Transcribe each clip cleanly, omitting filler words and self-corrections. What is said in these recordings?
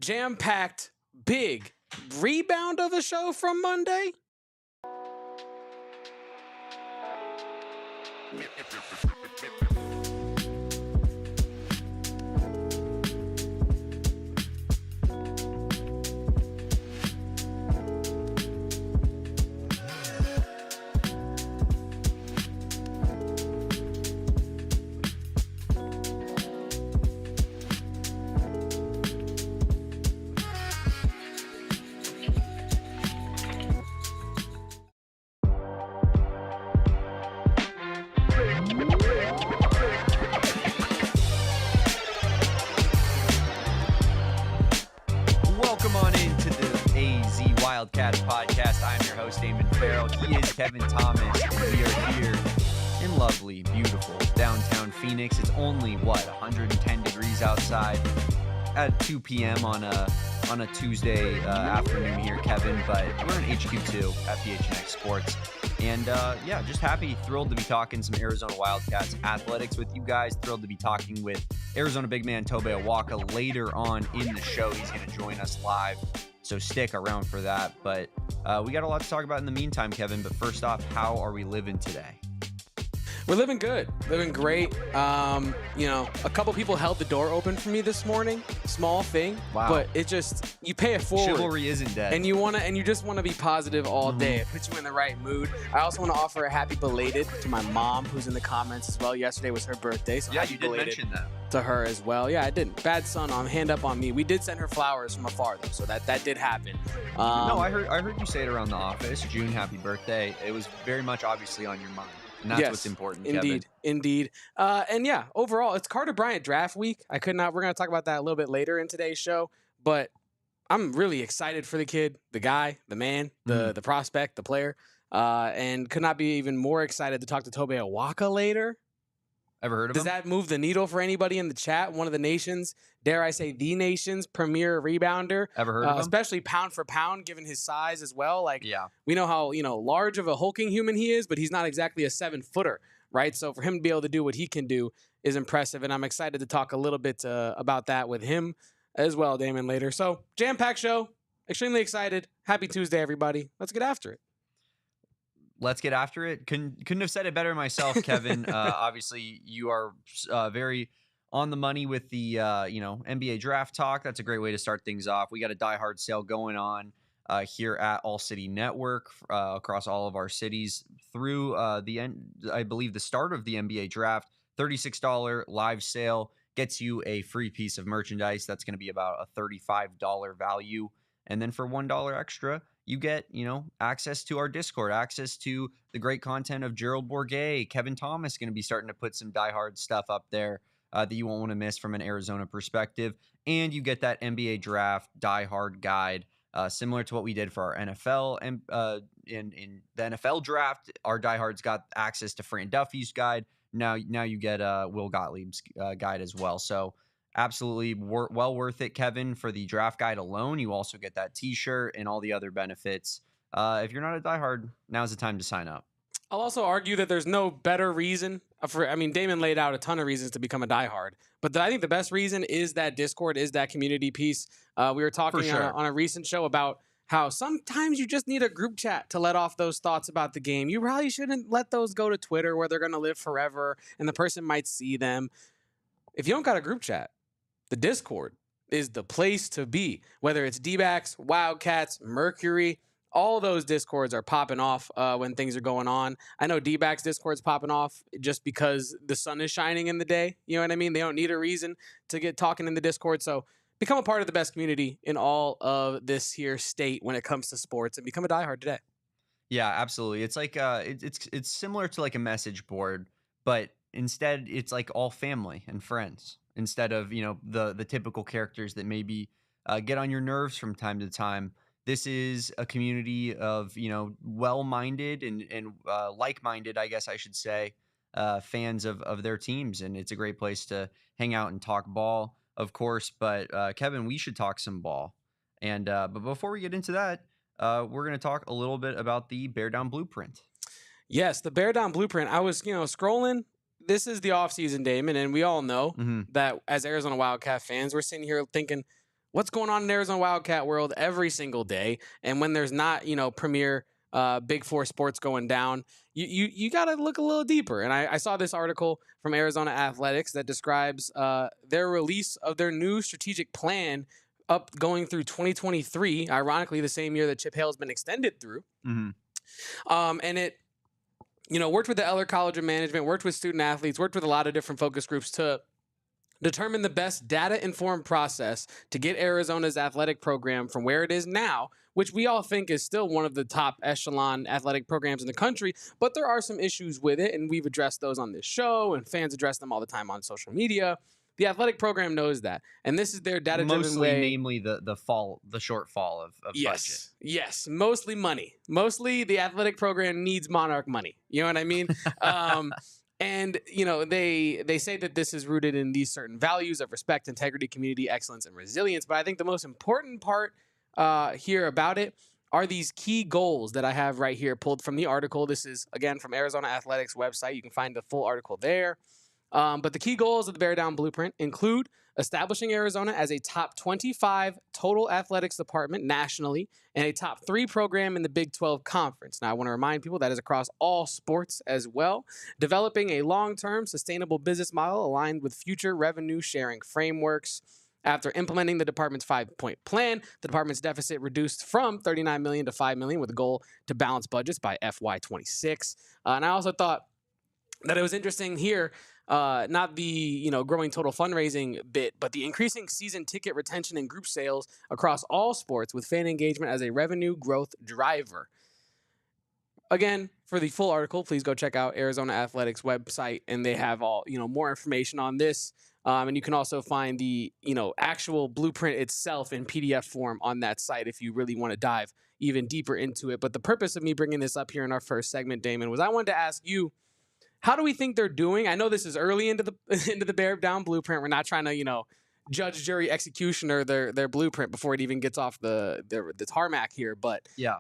jam-packed, big rebound of a show from Monday. Wildcats podcast. I'm your host, Damon Fairall. He is Kevin Thomas. We are here in lovely, beautiful downtown Phoenix. It's only, 110 degrees outside at 2 p.m. on a Tuesday afternoon here, Kevin. But we're in HQ2 at PHNX Sports. And just happy, thrilled to be talking some Arizona Wildcats athletics with you guys. Thrilled to be talking with Arizona big man Tobe Awaka later on in the show. He's going to join us live. So stick around for that. But we got a lot to talk about in the meantime, Kevin. But first off, how are we living today? We're living good, living great. A couple people held the door open for me this morning. Small thing, wow. But it just, you pay it forward. Chivalry isn't dead. And you just want to be positive all day. It puts you in the right mood. I also want to offer a happy belated to my mom, who's in the comments as well. Yesterday was her birthday, so yeah, happy you did belated mention that to her as well. Yeah, I didn't. Bad son on hand up on me. We did send her flowers from afar though, so that did happen. No, I heard you say it around the office. June, happy birthday. It was very much obviously on your mind. And that's what's important, Kevin. Indeed. And yeah, overall, it's Carter Bryant draft week. We're going to talk about that a little bit later in today's show, but I'm really excited for the kid, the guy, the man, the prospect, the player, and could not be even more excited to talk to Tobe Awaka later. Ever heard of him? Does that move the needle for anybody in the chat? One of the nation's, dare I say, the nation's premier rebounder. Ever heard of him? Especially pound for pound, given his size as well. Yeah. We know how, large of a hulking human he is, but he's not exactly a 7-footer, right? So for him to be able to do what he can do is impressive, and I'm excited to talk a little bit about that with him as well, Damon, later. So jam-packed show, extremely excited. Happy Tuesday, everybody. Let's get after it. Let's get after it. Couldn't have said it better myself, Kevin. Obviously, you are very on the money with the NBA draft talk. That's a great way to start things off. We got a Die Hard sale going on here at ALLCITY Network across all of our cities through I believe the start of the NBA draft. $36 live sale gets you a free piece of merchandise. That's going to be about a $35 value. And then for $1 extra, you get, access to our Discord, access to the great content of Gerald Bourguet. Kevin Thomas going to be starting to put some diehard stuff up there that you won't want to miss from an Arizona perspective. And you get that NBA draft diehard guide, similar to what we did for our NFL. And in the NFL draft, our diehards got access to Fran Duffy's guide. Now you get Will Gottlieb's guide as well. So absolutely well worth it, Kevin, for the draft guide alone. You also get that T-shirt and all the other benefits. If you're not a diehard, now's the time to sign up. I'll also argue that there's no better reason Damon laid out a ton of reasons to become a diehard, but I think the best reason is that Discord, is that community piece. We were talking on a recent show about how sometimes you just need a group chat to let off those thoughts about the game. You probably shouldn't let those go to Twitter where they're going to live forever and the person might see them. If you don't got a group chat, the Discord is the place to be, whether it's D-backs, Wildcats, Mercury. All those Discords are popping off when things are going on. I know D-backs Discord's popping off just because the sun is shining in the day. You know what I mean? They don't need a reason to get talking in the Discord. So become a part of the best community in all of this here state when it comes to sports and become a diehard today. Yeah, absolutely. It's like it's similar to like a message board, but instead it's like all family and friends. Instead of, the typical characters that maybe get on your nerves from time to time. This is a community of, well-minded and like-minded, I guess I should say, fans of their teams. And it's a great place to hang out and talk ball, of course. But, Kevin, we should talk some ball. And but before we get into that, we're going to talk a little bit about the Bear Down Blueprint. Yes, the Bear Down Blueprint. I was, scrolling. This is the offseason, Damon, and we all know that as Arizona Wildcat fans, we're sitting here thinking, what's going on in Arizona Wildcat world every single day. And when there's not, premier Big Four sports going down, you got to look a little deeper. And I saw this article from Arizona Athletics that describes their release of their new strategic plan up going through 2023, ironically the same year that Chip Hale's been extended through. And it, worked with the Eller College of Management, worked with student athletes, worked with a lot of different focus groups to determine the best data-informed process to get Arizona's athletic program from where it is now, which we all think is still one of the top echelon athletic programs in the country, but there are some issues with it, and we've addressed those on this show, and fans address them all the time on social media. The athletic program knows that, and this is their data-driven way. Namely the shortfall of budget. Yes, mostly money. Mostly the athletic program needs Monarch money. You know what I mean? And, they say that this is rooted in these certain values of respect, integrity, community, excellence, and resilience. But I think the most important part here about it are these key goals that I have right here pulled from the article. This is, again, from Arizona Athletics website. You can find the full article there. But the key goals of the Bear Down Blueprint include establishing Arizona as a top 25 total athletics department nationally and a top 3 program in the Big 12 Conference. Now, I want to remind people that is across all sports as well. Developing a long-term sustainable business model aligned with future revenue sharing frameworks. After implementing the department's 5-point plan, the department's deficit reduced from $39 million to $5 million with a goal to balance budgets by FY26. And I also thought that it was interesting here, not the growing total fundraising bit, but the increasing season ticket retention and group sales across all sports with fan engagement as a revenue growth driver. Again, for the full article, please go check out Arizona Athletics website, and they have all more information on this. And you can also find the actual blueprint itself in PDF form on that site if you really want to dive even deeper into it. But the purpose of me bringing this up here in our first segment, Damon, was I wanted to ask you, how do we think they're doing? I know this is early into the Bear Down Blueprint. We're not trying to, judge, jury, executioner their blueprint before it even gets off the tarmac here. But yeah,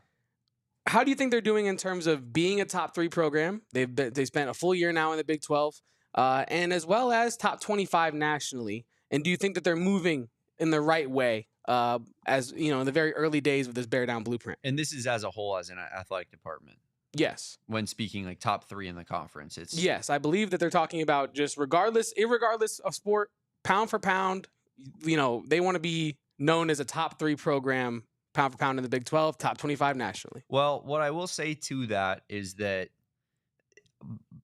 how do you think they're doing in terms of being a top 3 program? They spent a full year now in the Big 12, and as well as top 25 nationally. And do you think that they're moving in the right way? As in the very early days of this Bear Down Blueprint. And this is as a whole, as an athletic department. Yes. When speaking like top 3 in the conference, yes, I believe that they're talking about just irregardless of sport, pound for pound, they want to be known as a top 3 program, pound for pound in the Big 12, top 25 nationally. Well, what I will say to that is that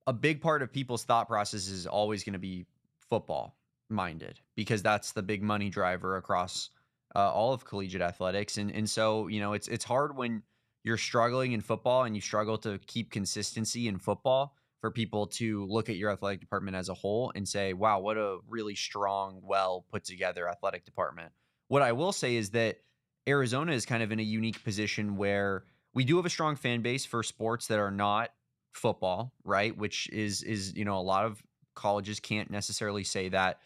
a big part of people's thought process is always going to be football minded, because that's the big money driver across all of collegiate athletics. And so, it's hard when you're struggling in football and you struggle to keep consistency in football for people to look at your athletic department as a whole and say, wow, what a really strong, well put together athletic department. What I will say is that Arizona is kind of in a unique position where we do have a strong fan base for sports that are not football, right? Which is a lot of colleges can't necessarily say that.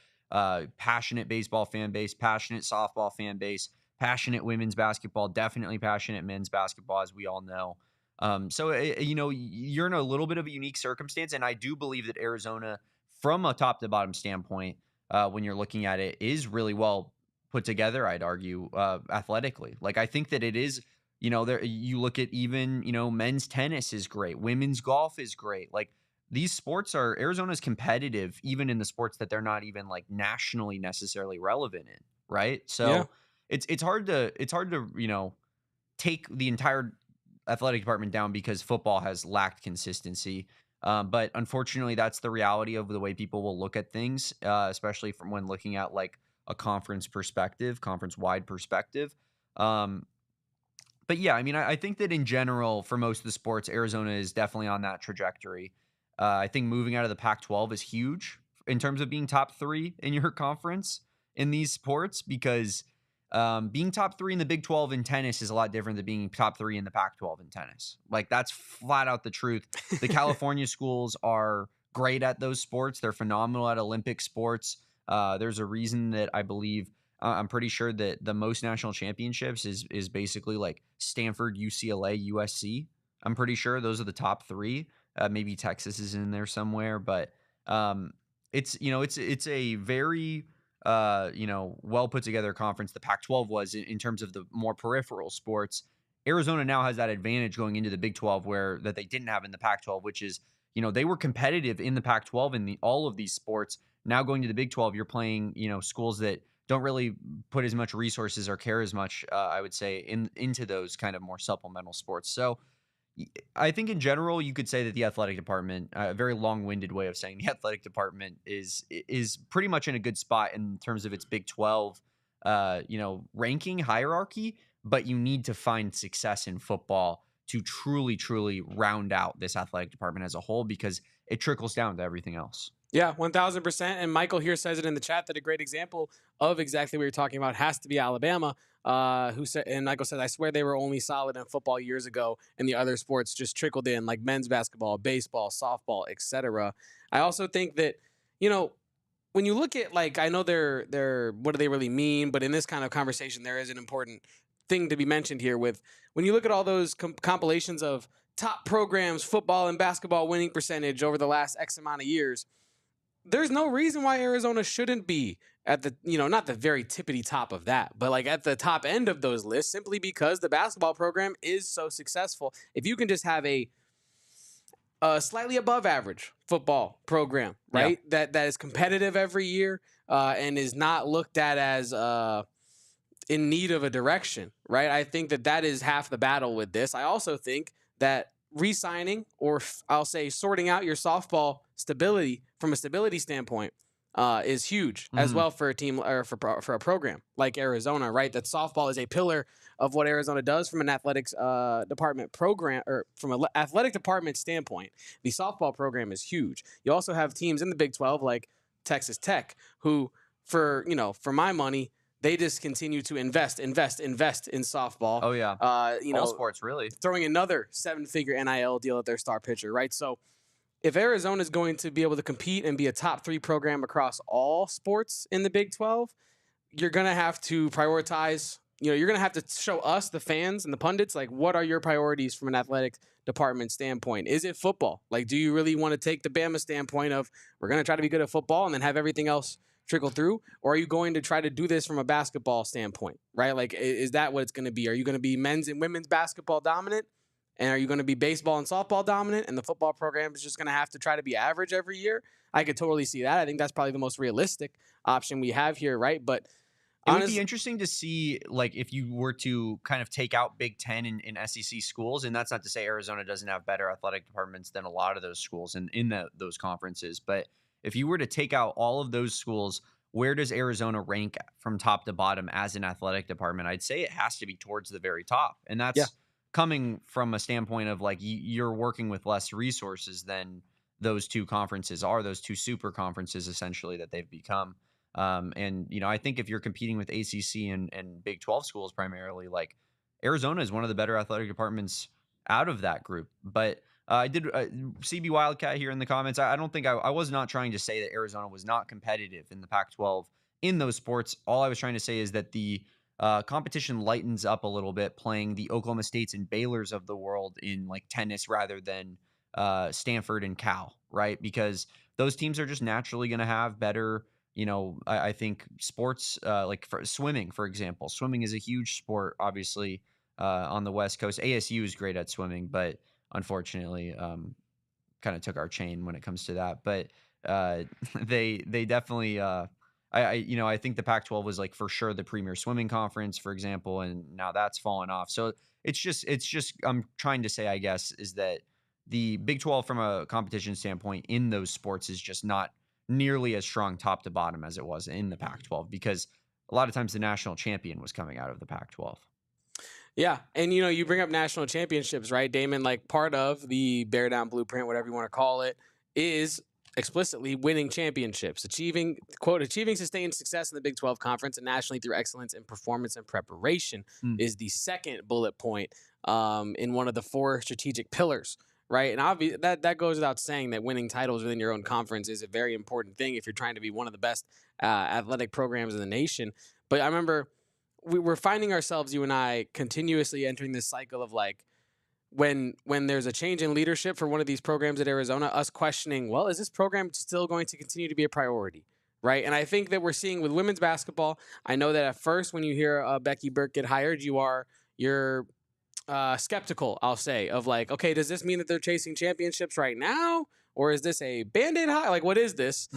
Passionate baseball fan base, passionate softball fan base, passionate women's basketball, definitely passionate men's basketball, as we all know. So, you're in a little bit of a unique circumstance. And I do believe that Arizona, from a top to bottom standpoint, when you're looking at it, is really well put together, I'd argue, athletically. Like, I think that it is, there, you look at even, men's tennis is great. Women's golf is great. Like, these sports Arizona's competitive, even in the sports that they're not even like nationally necessarily relevant in. Right. So, yeah. It's hard to take the entire athletic department down because football has lacked consistency. But unfortunately, that's the reality of the way people will look at things, especially from when looking at like a conference wide perspective. But yeah, I mean, I think that in general, for most of the sports, Arizona is definitely on that trajectory. I think moving out of the Pac-12 is huge in terms of being top 3 in your conference in these sports, because being top 3 in the Big 12 in tennis is a lot different than being top 3 in the Pac-12 in tennis. Like, that's flat out the truth. The California schools are great at those sports. They're phenomenal at Olympic sports. There's a reason that I believe, I'm pretty sure that the most national championships is basically like Stanford, UCLA, USC. I'm pretty sure those are the top 3. Maybe Texas is in there somewhere, but it's a very well put together conference the Pac-12 was in terms of the more peripheral sports. Arizona now has that advantage going into the Big 12 that they didn't have in the Pac-12, which is, they were competitive in the Pac-12 in all of these sports. Now going to the Big 12, you're playing, schools that don't really put as much resources or care as much, I would say, into those kind of more supplemental sports. So I think in general, you could say that the athletic department, a very long-winded way of saying the athletic department is pretty much in a good spot in terms of its Big 12, ranking hierarchy, but you need to find success in football to truly, truly round out this athletic department as a whole, because it trickles down to everything else. Yeah, 1,000%. And Michael here says it in the chat that a great example of exactly what you're talking about has to be Alabama, who said, and Michael said, I swear they were only solid in football years ago, and the other sports just trickled in, like men's basketball, baseball, softball, etc. I also think that, when you look at, like, I know they're what do they really mean, but in this kind of conversation, there is an important thing to be mentioned here with when you look at all those compilations of top programs, football and basketball winning percentage over the last X amount of years. There's no reason why Arizona shouldn't be at the, not the very tippity top of that, but like at the top end of those lists, simply because the basketball program is so successful. If you can just have a slightly above average football program, right, that is competitive every year and is not looked at as in need of a direction, right? I think that is half the battle with this. I also think that re-signing, or I'll say sorting out your softball stability from a stability standpoint is huge as well for a team or for a program like Arizona, right? That softball is a pillar of what Arizona does from an athletics department program, or from an athletic department standpoint. The softball program is huge. You also have teams in the Big 12 like Texas Tech who, for my money, they just continue to invest in softball. Oh, yeah. All sports, really. Throwing another 7-figure NIL deal at their star pitcher, right? So if Arizona is going to be able to compete and be a top 3 program across all sports in the Big 12, you're going to have to prioritize, you're going to have to show us, the fans and the pundits, like, what are your priorities from an athletic department standpoint? Is it football? Like, do you really want to take the Bama standpoint of, we're going to try to be good at football and then have everything else trickle through? Or are you going to try to do this from a basketball standpoint, right? Like, is that what it's going to be? Are you going to be men's and women's basketball dominant? And are you going to be baseball and softball dominant? And the football program is just going to have to try to be average every year? I could totally see that. I think that's probably the most realistic option we have here, right? But it would be interesting to see, like, if you were to kind of take out Big Ten in SEC schools, and that's not to say Arizona doesn't have better athletic departments than a lot of those schools in those conferences, but if you were to take out all of those schools, where does Arizona rank from top to bottom as an athletic department? I'd say it has to be towards the very top. And that's coming from a standpoint of, like, you're working with less resources than those two conferences are, those two super conferences essentially that they've become. And, I think if you're competing with ACC and Big 12 schools primarily, like, Arizona is one of the better athletic departments out of that group. But I did CB Wildcat here in the comments. I don't think I was not trying to say that Arizona was not competitive in the Pac-12 in those sports. All I was trying to say is that the competition lightens up a little bit playing the Oklahoma States and Baylors of the world in, like, tennis rather than Stanford and Cal, right? Because those teams are just naturally going to have better, I think sports like for swimming, for example. Swimming is a huge sport, obviously, on the West Coast. ASU is great at swimming, but unfortunately, kind of took our chain when it comes to that. But they definitely, I think the Pac-12 was, like, for sure the premier swimming conference, for example, and now that's fallen off. So it's just I'm trying to say, I guess, is that the Big 12 from a competition standpoint in those sports is just not nearly as strong top to bottom as it was in the Pac-12, because a lot of times the national champion was coming out of the Pac-12. Yeah. And, you bring up national championships, right, Damon? Like, part of the Bear Down Blueprint, whatever you want to call it, is explicitly winning championships, achieving sustained success in the Big 12 conference and nationally through excellence in performance and preparation is the second bullet point in one of the 4 strategic pillars, right? And that goes without saying that winning titles within your own conference is a very important thing if you're trying to be one of the best athletic programs in the nation. But I remember we're finding ourselves, you and I, continuously entering this cycle of, like, when there's a change in leadership for one of these programs at Arizona, us questioning, well, is this program still going to continue to be a priority, right? And I think that we're seeing with women's basketball, I know that at first when you hear Becky Burke get hired, you're skeptical, I'll say, of like, okay, does this mean that they're chasing championships right now? Or is this a Band-Aid high? Like, what is this?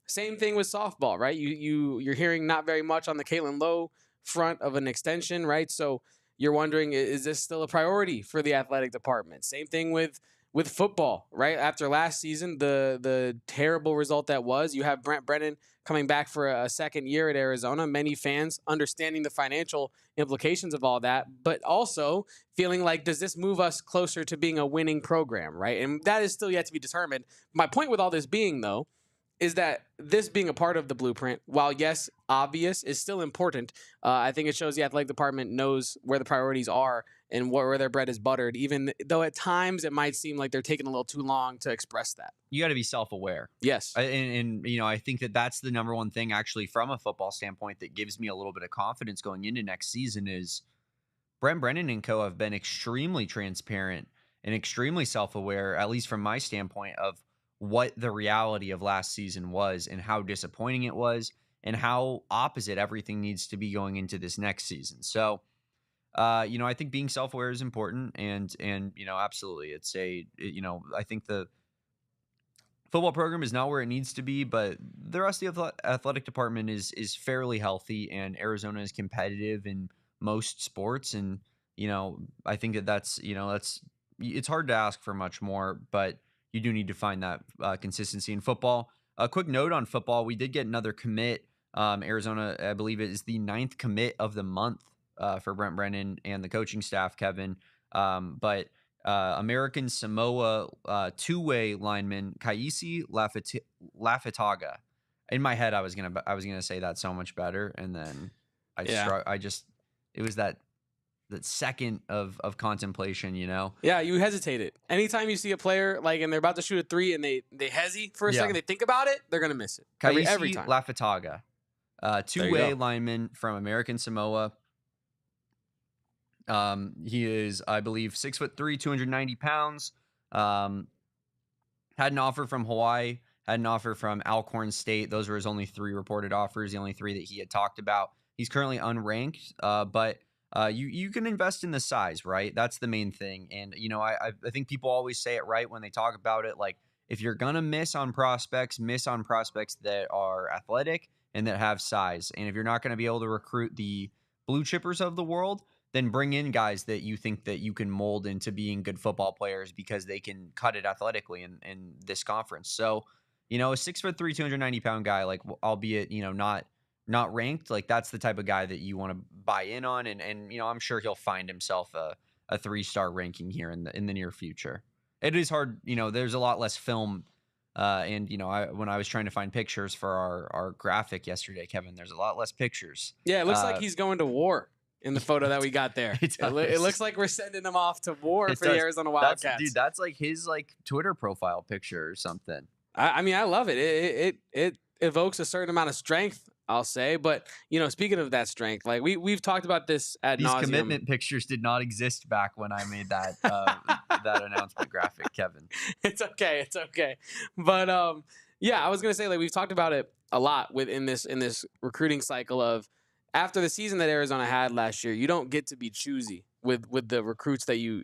Same thing with softball, right? You're hearing not very much on the Caitlin Lowe front of an extension, right? So you're wondering, is this still a priority for the athletic department? Same thing with football, right? After last season, the terrible result that was, you have Brent Brennan coming back for a second year at Arizona. Many fans understanding the financial implications of all that, but also feeling like, does this move us closer to being a winning program, right? And that is still yet to be determined. My point with all this being, though, is that this being a part of the blueprint, while yes, obvious, is still important. I think it shows the athletic department knows where the priorities are and where their bread is buttered, even though at times it might seem like they're taking a little too long to express that. You got to be self-aware. Yes. And I think that that's the number one thing actually from a football standpoint that gives me a little bit of confidence going into next season is Brent Brennan and co have been extremely transparent and extremely self-aware, at least from my standpoint, of what the reality of last season was and how disappointing it was and how opposite everything needs to be going into this next season. So, I think being self-aware is important and absolutely. I think the football program is not where it needs to be, but the rest of the athletic department is fairly healthy, and Arizona is competitive in most sports. And, I think that's it's hard to ask for much more, but you do need to find that consistency in football. A quick note on football. We did get another commit. Arizona, I believe it is the 9th commit of the month for Brent Brennan and the coaching staff, Kevin. But American Samoa two-way lineman Kaisi Lafitaga. In my head, I was gonna say that so much better, and then it was that second of contemplation, Yeah, you hesitated. Anytime you see a player and they're about to shoot a three and they hesitate for a second, they think about it, they're gonna miss it. Every time. Lafitaga, two-way lineman from American Samoa. He is, I believe, 6'3", 290 pounds. Had an offer from Hawaii, had an offer from Alcorn State. Those were his only 3 reported offers, the only 3 that he had talked about. He's currently unranked, but you can invest in the size, right? That's the main thing. And, I think people always say it right when they talk about it. Like, if you're going to miss on prospects that are athletic and that have size. And if you're not going to be able to recruit the blue chippers of the world, then bring in guys that you think that you can mold into being good football players because they can cut it athletically in this conference. So, a 6'3", 290-pound guy, albeit, not ranked, that's the type of guy that you want to buy in on. And I'm sure he'll find himself a 3-star ranking here in the near future. It is hard. There's a lot less film. And when I was trying to find pictures for our graphic yesterday, Kevin, there's a lot less pictures. Yeah. It looks like he's going to war in the photo that we got there. It looks like we're sending him off to war for the Arizona Wildcats. That's like his Twitter profile picture or something. I love it. It evokes a certain amount of strength, I'll say. But, speaking of that strength, we've talked about this ad nauseum. These commitment pictures did not exist back when I made that that announcement graphic, Kevin. It's okay. But I was gonna say, we've talked about it a lot in this recruiting cycle of, after the season that Arizona had last year, you don't get to be choosy with the recruits that you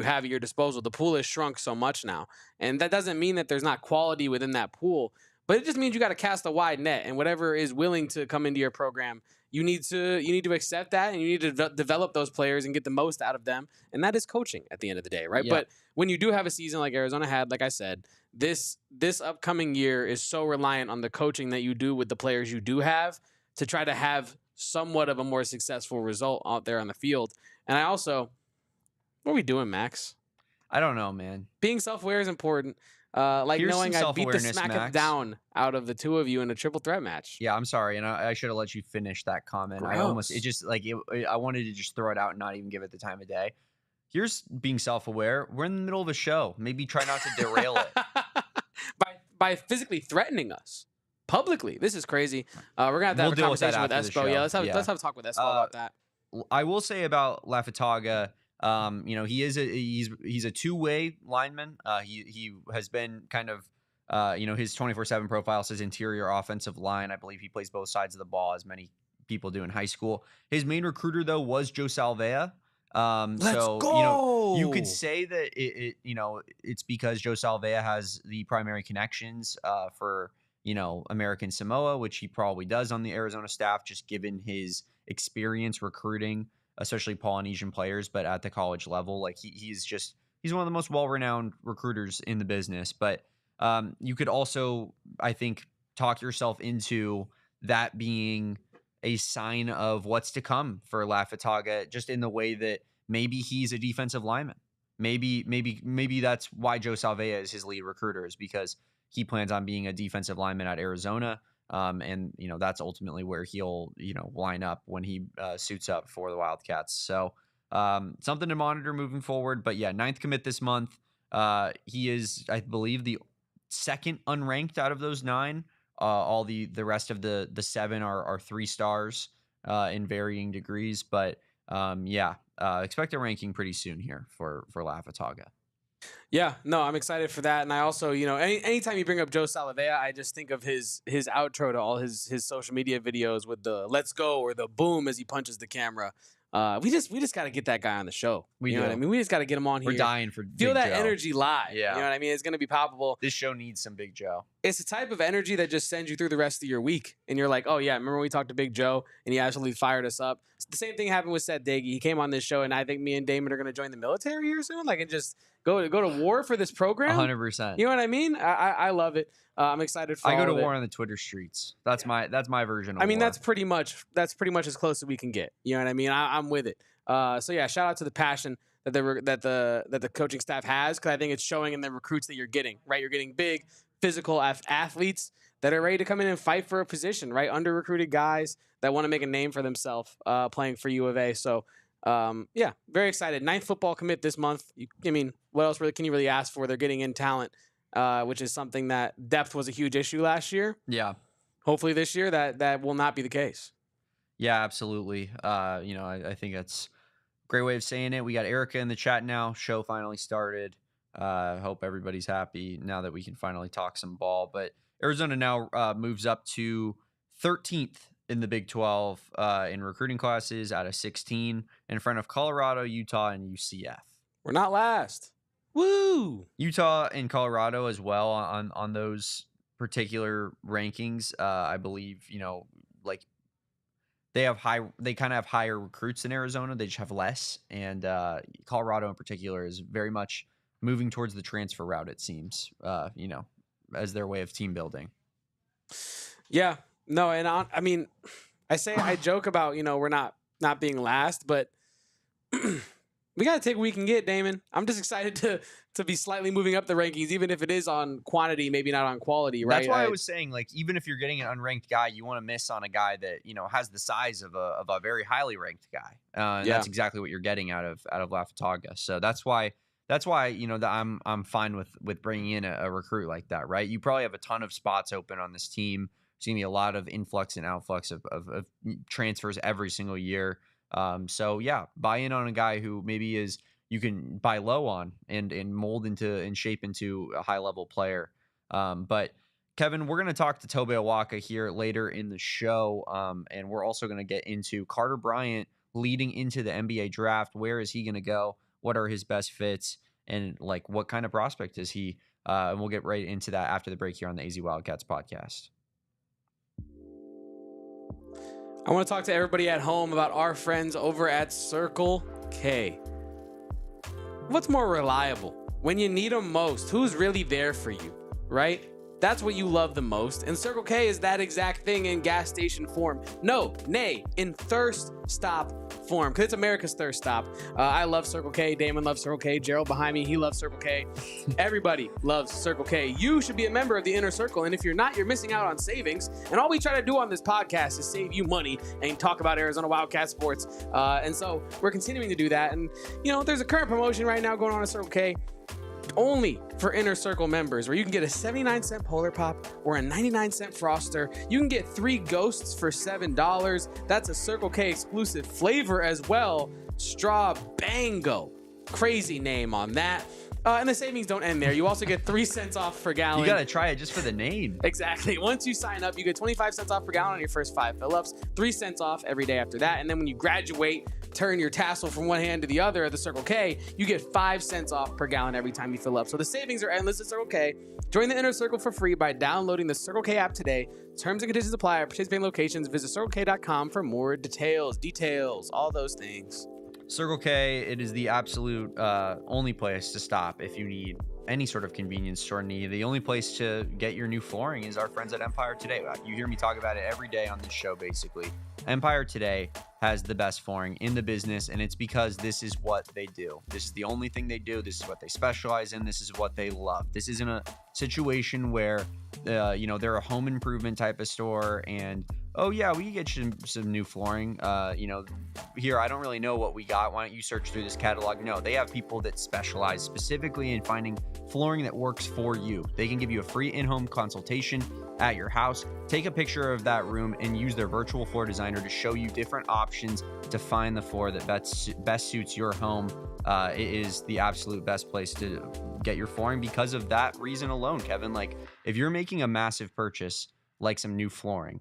have at your disposal. The pool has shrunk so much now, and that doesn't mean that there's not quality within that pool, but it just means you got to cast a wide net, and whatever is willing to come into your program, you need to accept that, and you need to develop those players and get the most out of them, and that is coaching at the end of the day, right? Yeah. But when you do have a season like Arizona had, like I said, this upcoming year is so reliant on the coaching that you do with the players you do have to try to have somewhat of a more successful result out there on the field. And I also, what are we doing, Max? I don't know, man. Being self-aware is important. Here's knowing I beat the smack of down out of the 2 of you in a triple threat match. Yeah, I'm sorry, and I should have let you finish that comment. Gross. I wanted to just throw it out and not even give it the time of day. Here's being self-aware. We're in the middle of a show. Maybe try not to derail it. By physically threatening us publicly. This is crazy. We're gonna have a conversation with Espo. Yeah, let's have a talk with Espo about that. I will say about Lafitaga, he's a two-way lineman. He has been kind of his 24/7 profile says interior offensive line. I believe he plays both sides of the ball, as many people do in high school. His main recruiter, though, was Joe Salvea. Let's go. You could say that it's because Joe Salvea has the primary connections for American Samoa, which he probably does on the Arizona staff, just given his experience recruiting, especially Polynesian players, but at the college level. Like he's one of the most well-renowned recruiters in the business. But you could also, I think, talk yourself into that being a sign of what's to come for Lafitaga, just in the way that maybe he's a defensive lineman. Maybe that's why Joe Salvea is his lead recruiter, is because he plans on being a defensive lineman at Arizona. And that's ultimately where he'll, line up when he suits up for the Wildcats. So something to monitor moving forward. But yeah, 9th commit this month. He is, I believe, the second unranked out of those 9. All the rest of the 7 are 3 stars in varying degrees. But expect a ranking pretty soon here for Lafitaga. Yeah, no, I'm excited for that. And I also, anytime you bring up Joe Salvea, I just think of his outro to all his social media videos with the "let's go" or the boom as he punches the camera. We just got to get that guy on the show. You know what I mean? We just got to get him on here. We're dying for feel Big that Joe. Energy live. Yeah. You know what I mean? It's going to be palpable. This show needs some Big Joe. It's the type of energy that just sends you through the rest of your week. And you're like, oh, yeah, remember when we talked to Big Joe and he absolutely fired us up? The same thing happened with Seth Daggy. He came on this show, and I think me and Damon are going to join the military here soon, and just go to war for this program. 100%. You know what I mean? I love it. I'm excited for I all go to of war it. on the Twitter streets. That's my version of war. That's pretty much as close as we can get. You know what I mean? I'm with it. So yeah, shout out to the passion that the coaching staff has, because I think it's showing in the recruits that you're getting. Right, you're getting big physical athletes that are ready to come in and fight for a position. Right, under recruited guys that want to make a name for themselves playing for U of A. So very excited. 9th football commit this month. What else can you really ask for? They're getting in talent, which is something that depth was a huge issue last year. Yeah. Hopefully this year that will not be the case. Yeah, absolutely. I think that's a great way of saying it. We got Erica in the chat now. Show finally started. Hope everybody's happy now that we can finally talk some ball. But Arizona now moves up to 13th in the Big 12 in recruiting classes out of 16, in front of Colorado, Utah, and UCF. We're not last. Woo! Utah and Colorado as well on those particular rankings. I believe, they kind of have higher recruits than Arizona. They just have less. And Colorado in particular is very much moving towards the transfer route, it seems, as their way of team building. Yeah. No, and I joke about, we're not being last, but we got to take what we can get, Damon. I'm just excited to be slightly moving up the rankings, even if it is on quantity, maybe not on quality, right? That's why I was saying, even if you're getting an unranked guy, you want to miss on a guy that, has the size of a very highly ranked guy. That's exactly what you're getting out of Lafitaga. So that's why that I'm fine with bringing in a recruit like that, right? You probably have a ton of spots open on this team. There's going to be a lot of influx and outflux of transfers every single year. So yeah, buy in on a guy who maybe you can buy low on and mold into and shape into a high level player. But Kevin, we're going to talk to Tobe Awaka here later in the show. And we're also going to get into Carter Bryant leading into the NBA draft. Where is he going to go? What are his best fits? And what kind of prospect is he? And we'll get right into that after the break here on the AZ Wildcats podcast. I want to talk to everybody at home about our friends over at Circle K. What's more reliable? When you need them most, who's really there for you, right? That's what you love the most. And Circle K is that exact thing in gas station form. In thirst stop form, because it's America's thirst stop. I love Circle K. Damon loves Circle K. Gerald behind me, he loves Circle K. Everybody loves Circle K. You should be a member of the inner circle, and if you're not, you're missing out on savings. And all we try to do on this podcast is save you money and talk about Arizona Wildcat sports. And so we're continuing to do that. And, there's a current promotion right now going on at Circle K, only for Inner Circle members, where you can get a 79-cent Polar Pop or a 99-cent Froster. You can get 3 Ghosts for $7. That's a Circle K exclusive flavor as well. Straw Bango. Crazy name on that. And the savings don't end there. You also get 3 cents off per gallon. You got to try it just for the name. Exactly. Once you sign up, you get 25 cents off per gallon on your first 5 fill-ups, 3 cents off every day after that. And then when you graduate, turn your tassel from one hand to the other at the Circle K, you get 5 cents off per gallon every time you fill up. So the savings are endless at Circle K. Join the Inner Circle for free by downloading the Circle K app today. Terms and conditions apply at participating locations. Visit CircleK.com for more details, all those things. Circle K, it is the absolute only place to stop if you need any sort of convenience store need. The only place to get your new flooring is our friends at Empire Today. You hear me talk about it every day on this show, basically. Empire Today has the best flooring in the business, and it's because this is what they do. This is the only thing they do. This is what they specialize in. This is what they love. This isn't a situation where, they're a home improvement type of store and, oh yeah, we can get you some new flooring. Here, I don't really know what we got. Why don't you search through this catalog? No, they have people that specialize specifically in finding flooring that works for you. They can give you a free in-home consultation at your house. Take a picture of that room and use their virtual floor designer to show you different options to find the floor that best suits your home. It is the absolute best place to get your flooring because of that reason alone, Kevin. Like, if you're making a massive purchase like some new flooring,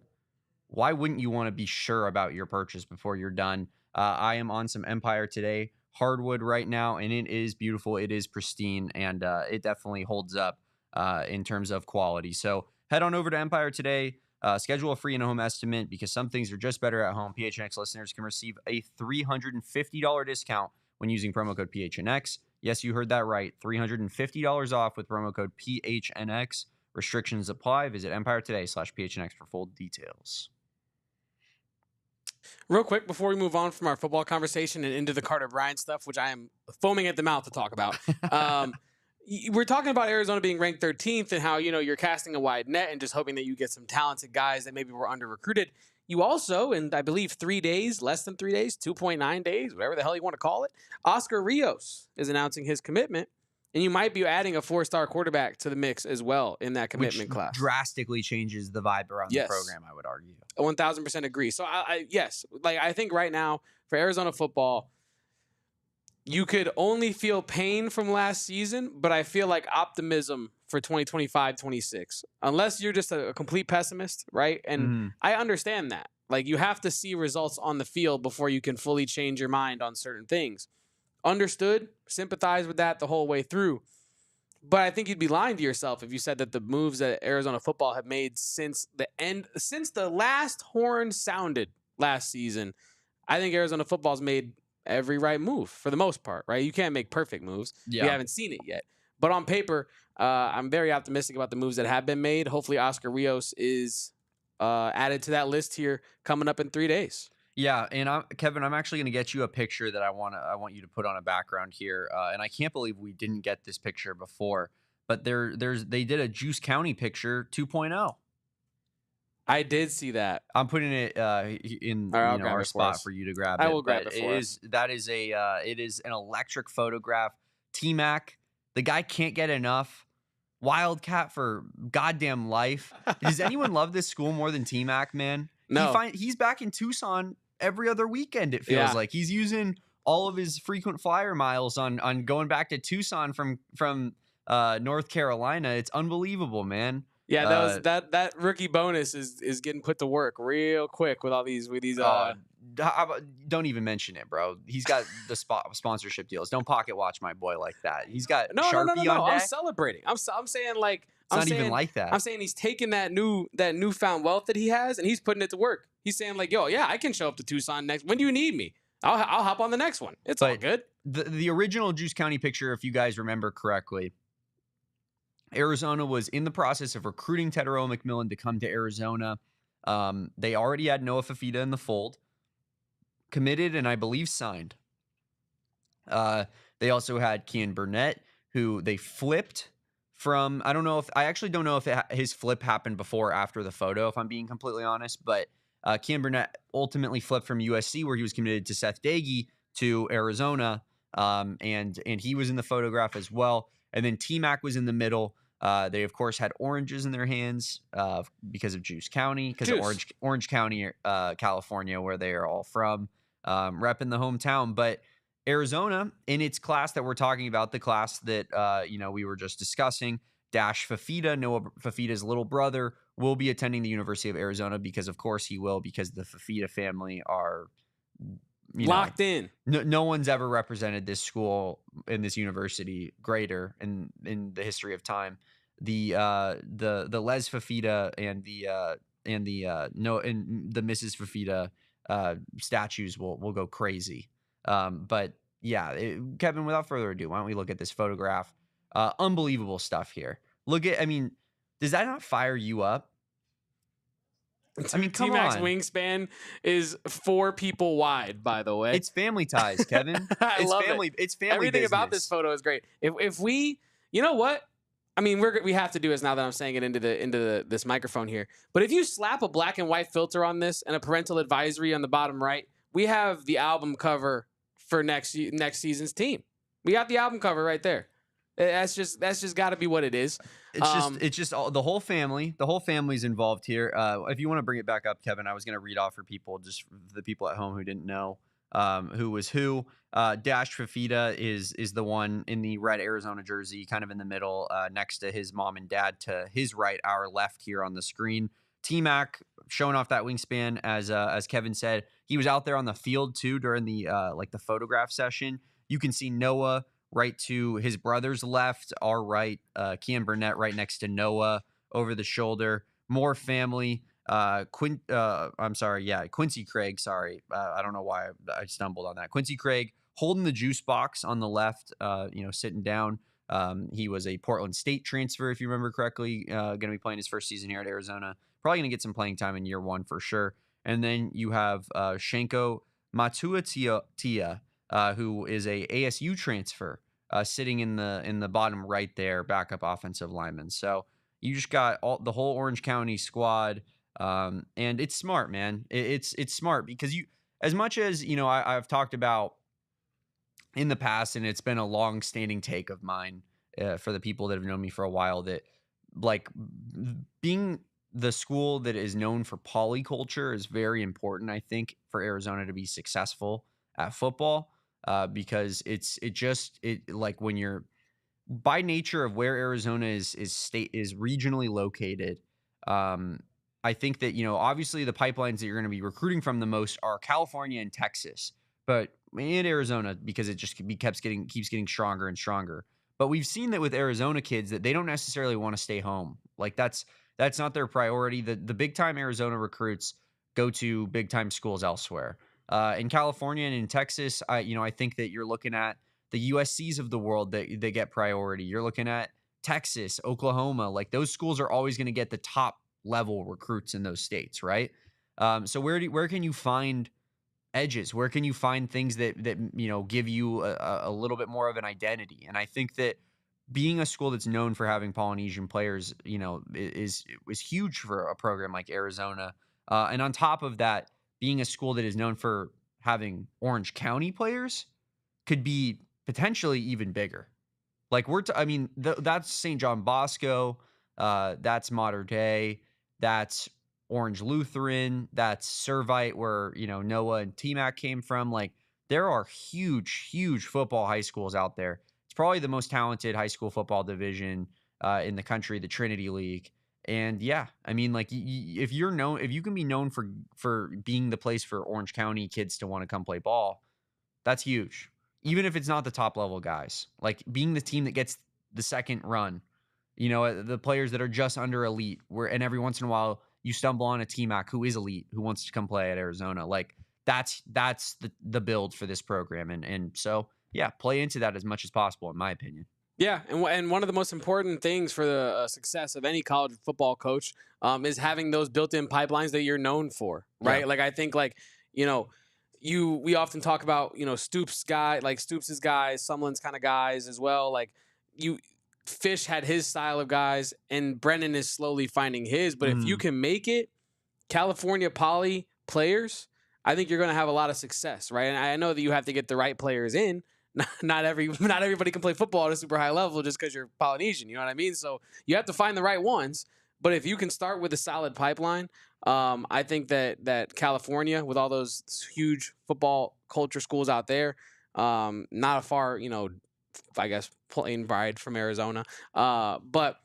why wouldn't you want to be sure about your purchase before you're done? I am on some Empire Today hardwood right now, and it is beautiful. It is pristine, and it definitely holds up in terms of quality. So head on over to Empire Today. Schedule a free in-home estimate because some things are just better at home. PHNX listeners can receive a $350 discount when using promo code PHNX. Yes, you heard that right. $350 off with promo code PHNX. Restrictions apply. Visit Empire Today/PHNX for full details. Real quick, before we move on from our football conversation and into the Carter Bryant stuff, which I am foaming at the mouth to talk about, we're talking about Arizona being ranked 13th and how, you're casting a wide net and just hoping that you get some talented guys that maybe were under-recruited. You also, in I believe 3 days, less than 3 days, 2.9 days, whatever the hell you want to call it, Oscar Rios is announcing his commitment. And you might be adding a 4-star quarterback to the mix as well in that commitment class. Drastically changes the vibe around the program, I would argue. 1,000% agree. So, I think right now for Arizona football, you could only feel pain from last season, but I feel like optimism for 2025-26, unless you're just a complete pessimist, right? And I understand that. Like, you have to see results on the field before you can fully change your mind on certain things. Understood, sympathize with that the whole way through. But I think you'd be lying to yourself if you said that the moves that Arizona football have made since the last horn sounded last season, I think Arizona football's made every right move for the most part, right? You can't make perfect moves. Yeah. We haven't seen it yet. But on paper, I'm very optimistic about the moves that have been made. Hopefully Oscar Rios is added to that list here coming up in 3 days. Yeah, and Kevin, I'm actually going to get you a picture that I want you to put on a background here, and I can't believe we didn't get this picture before. But they did a Juice County picture 2.0. I did see that. I'm putting it in our spot for you to grab it. I will grab it for us. It is an electric photograph. T-Mac, the guy can't get enough. Wildcat for goddamn life. Does anyone love this school more than T-Mac, man? No. He's back in Tucson every other weekend, it feels like. He's using all of his frequent flyer miles on going back to Tucson from North Carolina. It's unbelievable, man. Yeah, that rookie bonus is getting put to work real quick with all these don't even mention it, bro. He's got the sponsorship deals. Don't pocket watch my boy like that. He's got Sharpie on deck. I'm celebrating. I'm saying like even like that. I'm saying he's taking that newfound wealth that he has and he's putting it to work. He's saying like, yo, yeah, I can show up to Tucson next. When do you need me? I'll hop on the next one. It's all good. The original Juice County picture, if you guys remember correctly, Arizona was in the process of recruiting Tetero McMillan to come to Arizona. They already had Noah Fafita in the fold, committed, and I believe signed. They also had Kean Burnett, who they flipped from. I actually don't know if his flip happened before or after the photo, if I'm being completely honest. But Kean Burnett ultimately flipped from USC, where he was committed to Seth Dagey, to Arizona, and he was in the photograph as well. And then T-Mac was in the middle. They, of course, had oranges in their hands because of Juice County, because of Orange County, California, where they are all from, repping the hometown. But Arizona, in its class that we're talking about, the class that, we were just discussing, Dash Fafita, Noah Fafita's little brother, will be attending the University of Arizona because, of course, he will, because the Fafita family are, locked in. No one's ever represented this school and this university greater in the history of time. The Les Fafita and the Mrs. Fafita statues will go crazy. But yeah, Kevin, without further ado, why don't we look at this photograph? Unbelievable stuff here. Does that not fire you up? I mean, T-Mac's wingspan is 4 people wide, by the way. It's family ties, Kevin. I love it. It's family Everything business. about this photo is great. If we, you know what? I mean, we have to do this now that I'm saying it into this microphone here. But if you slap a black and white filter on this and a parental advisory on the bottom right, we have the album cover for next season's team. We got the album cover right there. That's just got to be what it is. It's just all, the whole family. The whole family's involved here. If you want to bring it back up, Kevin, I was going to read off for people, just for the people at home who didn't know who was who. Dash Fafita is the one in the red Arizona jersey, kind of in the middle, next to his mom and dad to his right, our left here on the screen. T-Mac showing off that wingspan, as Kevin said. He was out there on the field too during the the photograph session. You can see Noah right to his brother's left, our right, Kean Burnett right next to Noah over the shoulder. More family. Quincy Craig. Sorry, I don't know why I stumbled on that. Quincy Craig holding the juice box on the left. Sitting down. He was a Portland State transfer, if you remember correctly. Going to be playing his first season here at Arizona. Probably going to get some playing time in year 1 for sure. And then you have Shenko Matuatia, who is a ASU transfer, sitting in the bottom right there, backup offensive lineman. So you just got the whole Orange County squad, and it's smart, man. It's smart because as much as I've talked about in the past, and it's been a long-standing take of mine for the people that have known me for a while, that being the school that is known for polyculture is very important, I think, for Arizona to be successful at football. Because when you're, by nature of where Arizona is regionally located, I think that obviously the pipelines that you're going to be recruiting from the most are California and Texas, but in Arizona, because it just keeps getting stronger and stronger. But we've seen that with Arizona kids that they don't necessarily want to stay home. Like that's not their priority. The big time Arizona recruits go to big time schools elsewhere. In California and in Texas, I think that you're looking at the USCs of the world that they get priority. You're looking at Texas, Oklahoma. Like those schools are always going to get the top level recruits in those states, right? So where can you find edges? Where can you find things that give you a little bit more of an identity? And I think that being a school that's known for having Polynesian players, is huge for a program like Arizona. And on top of that, being a school that is known for having Orange County players could be potentially even bigger. Like that's St. John Bosco, that's Mater Dei, that's Orange Lutheran, that's Servite, where Noah and T-Mac came from. Like there are huge football high schools out there. It's probably the most talented high school football division in the country, the Trinity League. And yeah, I mean, if you can be known for being the place for Orange County kids to want to come play ball, that's huge. Even if it's not the top level guys, like being the team that gets the second run, the players that are just under elite, and every once in a while you stumble on a T-Mac who is elite, who wants to come play at Arizona. Like that's the build for this program. And so, yeah, play into that as much as possible, in my opinion. Yeah, and one of the most important things for the success of any college football coach is having those built-in pipelines that you're known for, right? Yeah. Like I think, we often talk about Stoops' guys, Sumlin's kind of guys as well. Like Fish had his style of guys, and Brennan is slowly finding his. But if you can make it California Poly players, I think you're going to have a lot of success, right? And I know that you have to get the right players in. Not everybody can play football at a super high level just because you're Polynesian. You know what I mean? So you have to find the right ones. But if you can start with a solid pipeline, I think that California, with all those huge football culture schools out there, Not a far, I guess, plane ride from Arizona. But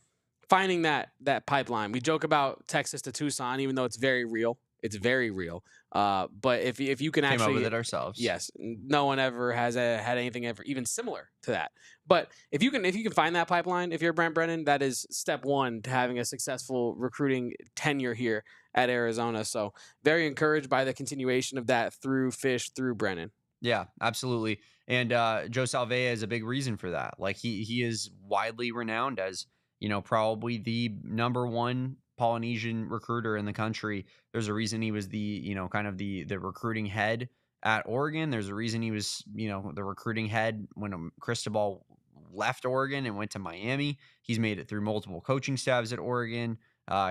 finding that pipeline, we joke about Texas to Tucson, even though it's very real. It's very real. But if you can Came actually up with it ourselves. Yes, no one ever has had anything ever even similar to that. But if you can find that pipeline, if you're Brent Brennan, that is step one to having a successful recruiting tenure here at Arizona. So very encouraged by the continuation of that through Fish, through Brennan. Yeah, absolutely. And Joe Salvea is a big reason for that. Like he is widely renowned as, probably the number one Polynesian recruiter in the country. There's a reason he was the, kind of the recruiting head at Oregon. There's a reason he was, the recruiting head when Cristobal left Oregon and went to Miami. He's made it through multiple coaching staffs at Oregon.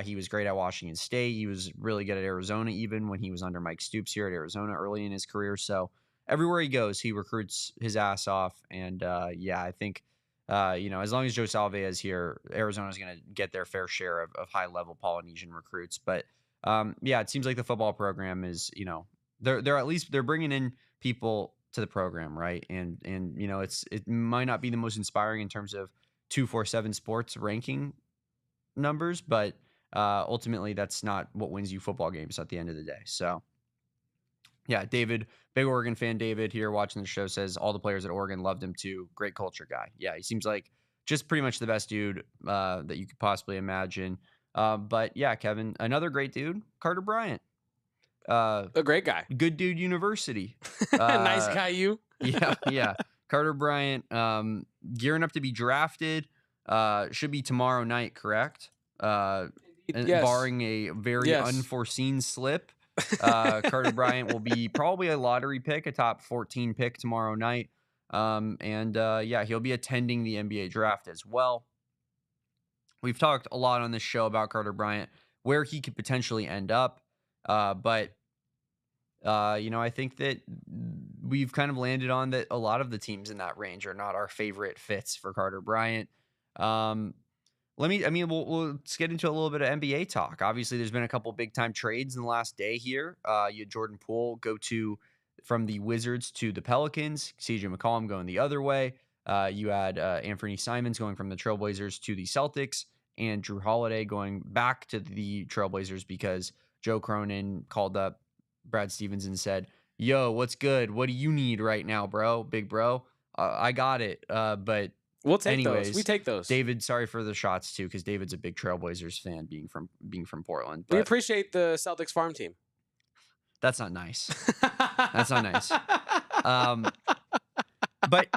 He was great at Washington State. He was really good at Arizona, even when he was under Mike Stoops here at Arizona early in his career. So everywhere he goes, he recruits his ass off. And I think, as long as Joe Salvea is here, Arizona is going to get their fair share of high-level Polynesian recruits. But it seems like the football program is, they're at least they're bringing in people to the program, right? And it might not be the most inspiring in terms of 247 Sports ranking numbers, but ultimately that's not what wins you football games at the end of the day. So yeah, David, big Oregon fan David here watching the show, says all the players at Oregon loved him too. Great culture guy. Yeah, he seems like just pretty much the best dude that you could possibly imagine. But yeah, Kevin, another great dude, Carter Bryant. A great guy. Good dude university. Nice guy, you. Yeah. Carter Bryant gearing up to be drafted. Should be tomorrow night, correct? Yes. Barring a very unforeseen slip. Carter Bryant will be probably a lottery pick, a top 14 pick tomorrow night. He'll be attending the NBA draft as well. We've talked a lot on this show about Carter Bryant, where he could potentially end up. But I think that we've kind of landed on that a lot of the teams in that range are not our favorite fits for Carter Bryant. Let's get into a little bit of NBA talk. Obviously, there's been a couple big time trades in the last day here. You had Jordan Poole go from the Wizards to the Pelicans, CJ McCollum going the other way. You had Anthony Simons going from the Trailblazers to the Celtics, and Drew Holiday going back to the Trailblazers because Joe Cronin called up Brad Stevens and said, "Yo, what's good? What do you need right now, bro? Big bro, I got it." But we'll take those. We take those. David, sorry for the shots too, because David's a big Trailblazers fan, being from Portland. We appreciate the Celtics farm team. That's not nice. That's not nice. But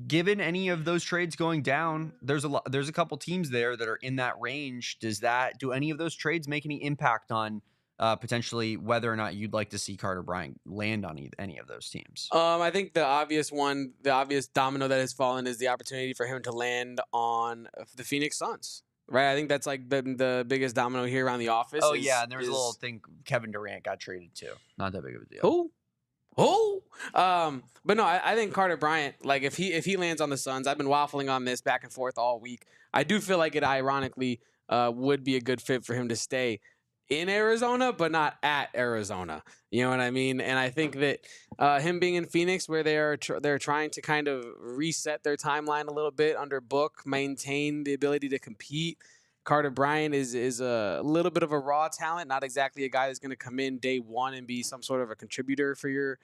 given any of those trades going down, there's a couple teams there that are in that range. Do any of those trades make any impact on potentially whether or not you'd like to see Carter Bryant land on any of those teams? I think the obvious domino that has fallen is the opportunity for him to land on the Phoenix Suns. Right, I think that's like the biggest domino here around the office. Oh yeah, and there was a little thing. Kevin Durant got traded too. Not that big of a deal. Who? But no, I think Carter Bryant, like if he lands on the Suns, I've been waffling on this back and forth all week. I do feel like it ironically would be a good fit for him to stay in Arizona, but not at Arizona. You know what I mean? And I think that him being in Phoenix, where they're trying to kind of reset their timeline a little bit under Book, maintain the ability to compete. Carter Bryant is a little bit of a raw talent, not exactly a guy that's going to come in day one and be some sort of a contributor for your,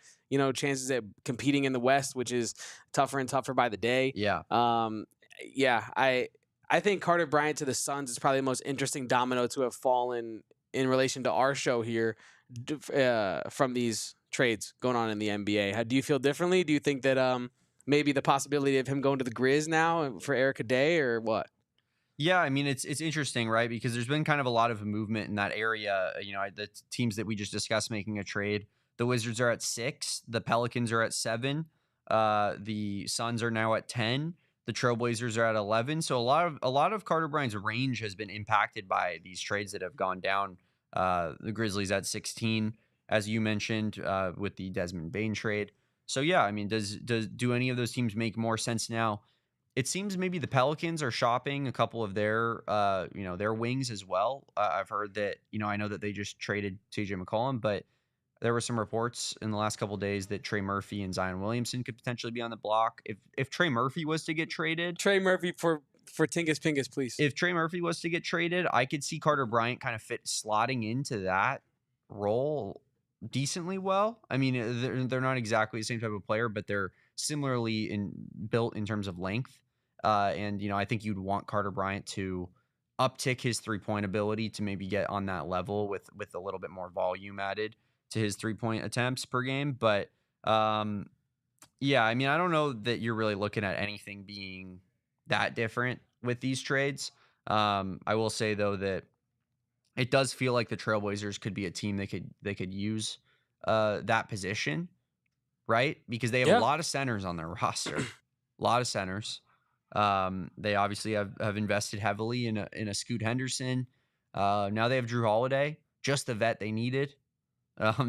chances at competing in the West, which is tougher and tougher by the day. Yeah. I think Carter Bryant to the Suns is probably the most interesting domino to have fallen in relation to our show here from these trades going on in the NBA. Do you feel differently? Do you think that maybe the possibility of him going to the Grizz now for Erica Day or what? Yeah, I mean, it's interesting, right? Because there's been kind of a lot of movement in that area. The teams that we just discussed making a trade. The Wizards are at 6. The Pelicans are at 7. The Suns are now at 10. The Trailblazers are at 11. So a lot of Carter Bryant's range has been impacted by these trades that have gone down. The Grizzlies at 16, as you mentioned, with the Desmond Bane trade. So yeah, I mean, do any of those teams make more sense now? It seems maybe the Pelicans are shopping a couple of their wings as well. I've heard that, I know that they just traded CJ McCollum, but there were some reports in the last couple of days that Trey Murphy and Zion Williamson could potentially be on the block. If Trey Murphy was to get traded, Trey Murphy for Tingus Pingus, please. If Trey Murphy was to get traded, I could see Carter Bryant kind of slotting into that role decently well. I mean, they're not exactly the same type of player, but they're similarly built in terms of length. And I think you'd want Carter Bryant to uptick his 3-point ability to maybe get on that level with a little bit more volume added to his 3-point attempts per game. But yeah, I mean, I don't know that you're really looking at anything being that different with these trades. I will say though that it does feel like the Trailblazers could be a team they could use that position, right? Because they have a lot of centers on their roster, a lot of centers. They obviously have invested heavily in a Scoot Henderson. Now they have Drew Holiday, just the vet they needed.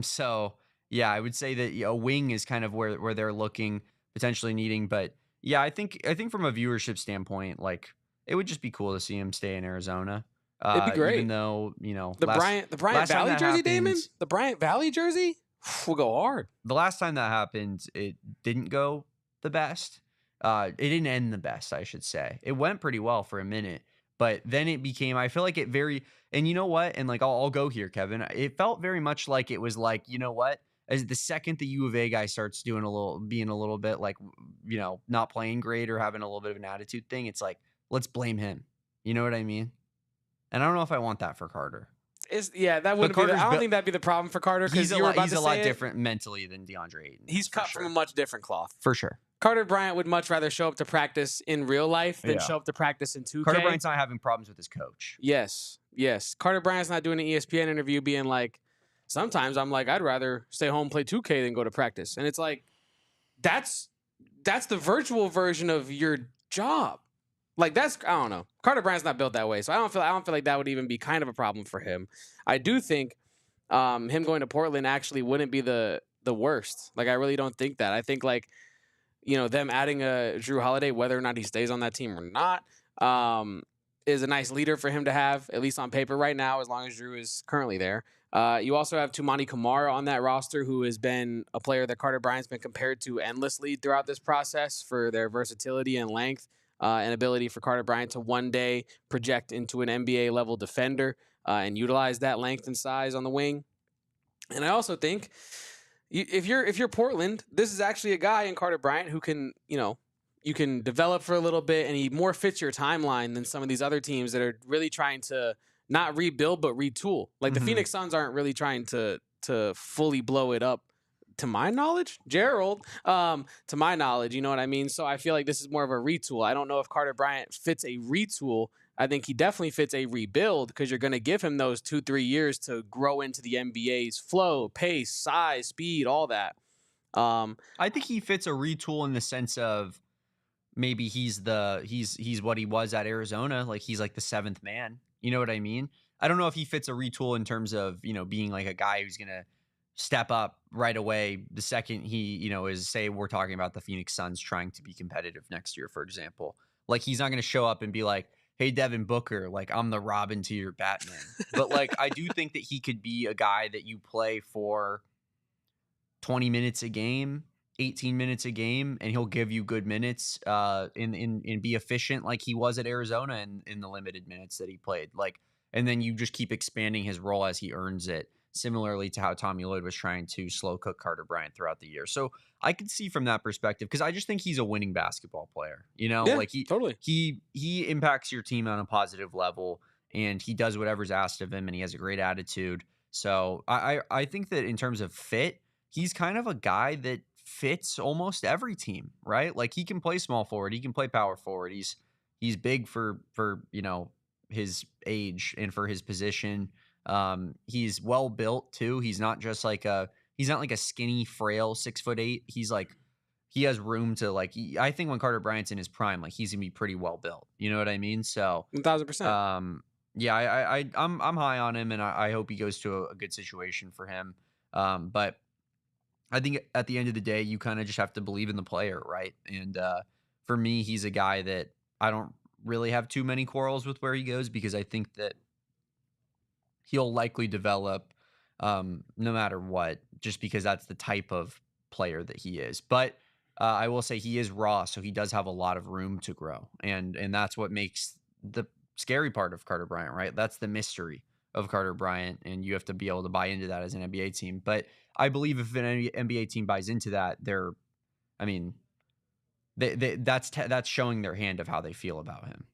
So yeah, I would say that a wing is kind of where they're looking, potentially needing. But yeah, I think from a viewership standpoint, like it would just be cool to see him stay in Arizona. It'd be great. Even though, the Bryant Valley jersey, Damon, the Bryant Valley jersey will go hard. The last time that happened, it didn't go the best. It didn't end the best, I should say. It went pretty well for a minute, but then it became, I feel like it and you know what? And like, I'll go here, Kevin. It felt very much like it was like, you know what? As the second the U of A guy starts being a little bit like, not playing great or having a little bit of an attitude thing, it's like, let's blame him. You know what I mean? And I don't know if I want that for Carter. That would be. I don't think that'd be the problem for Carter because he's a lot different mentally than DeAndre Ayton. He's cut from a much different cloth. For sure. Carter Bryant would much rather show up to practice in real life than show up to practice in 2K. Carter Bryant's not having problems with his coach. Yes. Carter Bryant's not doing an ESPN interview being like, sometimes I'm like, I'd rather stay home and play 2K than go to practice. And it's like, that's the virtual version of your job. Like I don't know. Carter Bryant's not built that way, so I don't feel like that would even be kind of a problem for him. I do think him going to Portland actually wouldn't be the worst. Like I really don't think that. I think like them adding a Drew Holiday, whether or not he stays on that team or not, is a nice leader for him to have, at least on paper right now, as long as Drew is currently there. You also have Toumani Camara on that roster, who has been a player that Carter Bryant's been compared to endlessly throughout this process for their versatility and length. An ability for Carter Bryant to one day project into an NBA level defender and utilize that length and size on the wing. And I also think if you're Portland, this is actually a guy in Carter Bryant who can, you can develop for a little bit, and he more fits your timeline than some of these other teams that are really trying to not rebuild but retool. Like the Phoenix Suns aren't really trying to fully blow it up. To my knowledge, Gerald, to my knowledge, you know what I mean? So I feel like this is more of a retool. I don't know if Carter Bryant fits a retool. I think he definitely fits a rebuild because you're going to give him those 2-3 years to grow into the NBA's flow, pace, size, speed, all that. I think he fits a retool in the sense of maybe he's what he was at Arizona. Like he's like the seventh man. You know what I mean? I don't know if he fits a retool in terms of, being like a guy who's going to step up right away the second he, is, say we're talking about the Phoenix Suns trying to be competitive next year, for example. Like he's not going to show up and be like, hey, Devin Booker, like I'm the Robin to your Batman. But like I do think that he could be a guy that you play for 20 minutes a game, 18 minutes a game, and he'll give you good minutes and be efficient like he was at Arizona in the limited minutes that he played. Like, and then you just keep expanding his role as he earns it. Similarly to how Tommy Lloyd was trying to slow cook Carter Bryant throughout the year. So I could see from that perspective, because I just think he's a winning basketball player. Like he impacts your team on a positive level, and he does whatever's asked of him, and he has a great attitude. So I think that in terms of fit, he's kind of a guy that fits almost every team, right? Like he can play small forward, he can play power forward. He's big for his age and for his position. He's well built too. He's not like a skinny, frail 6'8". He's like, he has room to like, I think when Carter Bryant's in his prime, like he's gonna be pretty well built. You know what I mean? So 1,000%. Yeah, I'm high on him, and I hope he goes to a good situation for him. But I think at the end of the day, you kind of just have to believe in the player, right? And for me, he's a guy that I don't really have too many quarrels with where he goes, because I think that he'll likely develop, no matter what, just because that's the type of player that he is. But I will say he is raw, so he does have a lot of room to grow. And that's what makes the scary part of Carter Bryant, right? That's the mystery of Carter Bryant, and you have to be able to buy into that as an NBA team. But I believe if an NBA team buys into that, that's showing their hand of how they feel about him,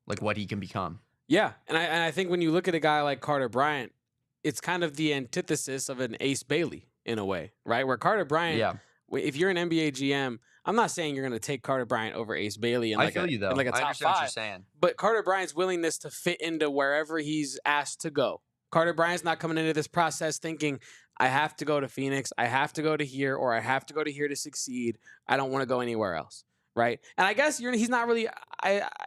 like what he can become. Yeah, and I think when you look at a guy like Carter Bryant, it's kind of the antithesis of an Ace Bailey in a way, right? Where Carter Bryant, if you're an NBA GM, I'm not saying you're going to take Carter Bryant over Ace Bailey in like I a top understand 5. what you're saying. But Carter Bryant's willingness to fit into wherever he's asked to go. Carter Bryant's not coming into this process thinking, I have to go to Phoenix, I have to go to here, or I have to go to here to succeed. I don't want to go anywhere else, right? And I guess he's not really,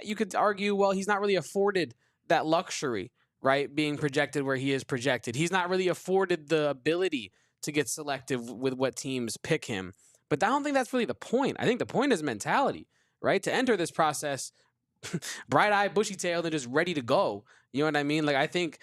you could argue, well, he's not really afforded that luxury, right? Being projected where he is projected. He's not really afforded the ability to get selective with what teams pick him. But I don't think that's really the point. I think the point is mentality, right? To enter this process, bright-eyed, bushy-tailed, and just ready to go. You know what I mean? Like, I think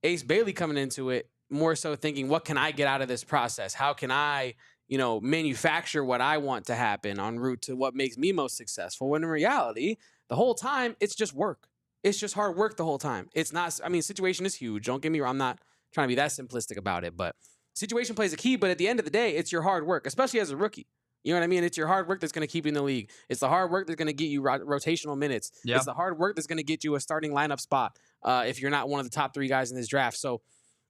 Ace Bailey coming into it more so thinking, what can I get out of this process? How can I, manufacture what I want to happen en route to what makes me most successful? When in reality, the whole time, it's just work. It's just hard work the whole time. It's not, situation is huge. Don't get me wrong. I'm not trying to be that simplistic about it, but situation plays a key. But at the end of the day, it's your hard work, especially as a rookie. You know what I mean? It's your hard work that's going to keep you in the league. It's the hard work that's going to get you rotational minutes. Yeah. It's the hard work that's going to get you a starting lineup spot if you're not one of the top 3 guys in this draft. So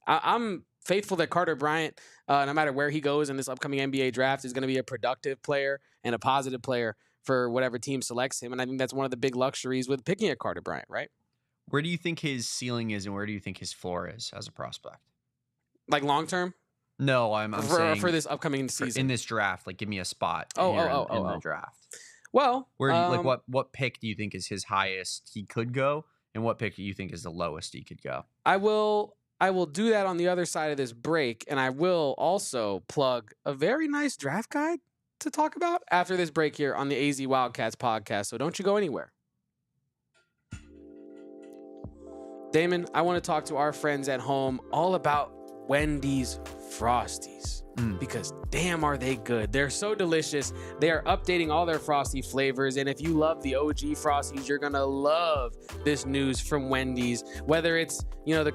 I'm faithful that Carter Bryant, no matter where he goes in this upcoming NBA draft, is going to be a productive player and a positive player for whatever team selects him. And I think that's one of the big luxuries with picking at Carter Bryant, right? Where do you think his ceiling is and where do you think his floor is as a prospect? Like long term? No, I'm saying for this upcoming season. In this draft, like give me a spot in the draft. Well, what pick do you think is his highest he could go, and what pick do you think is the lowest he could go? I will do that on the other side of this break, and I will also plug a very nice draft guide to talk about after this break here on the AZ Wildcats podcast. So don't you go anywhere. Damon, I want to talk to our friends at home all about Wendy's Frosties. Because damn are they good. They're so delicious. They are updating all their Frosty flavors. And if you love the OG Frosties, you're going to love this news from Wendy's. Whether it's, the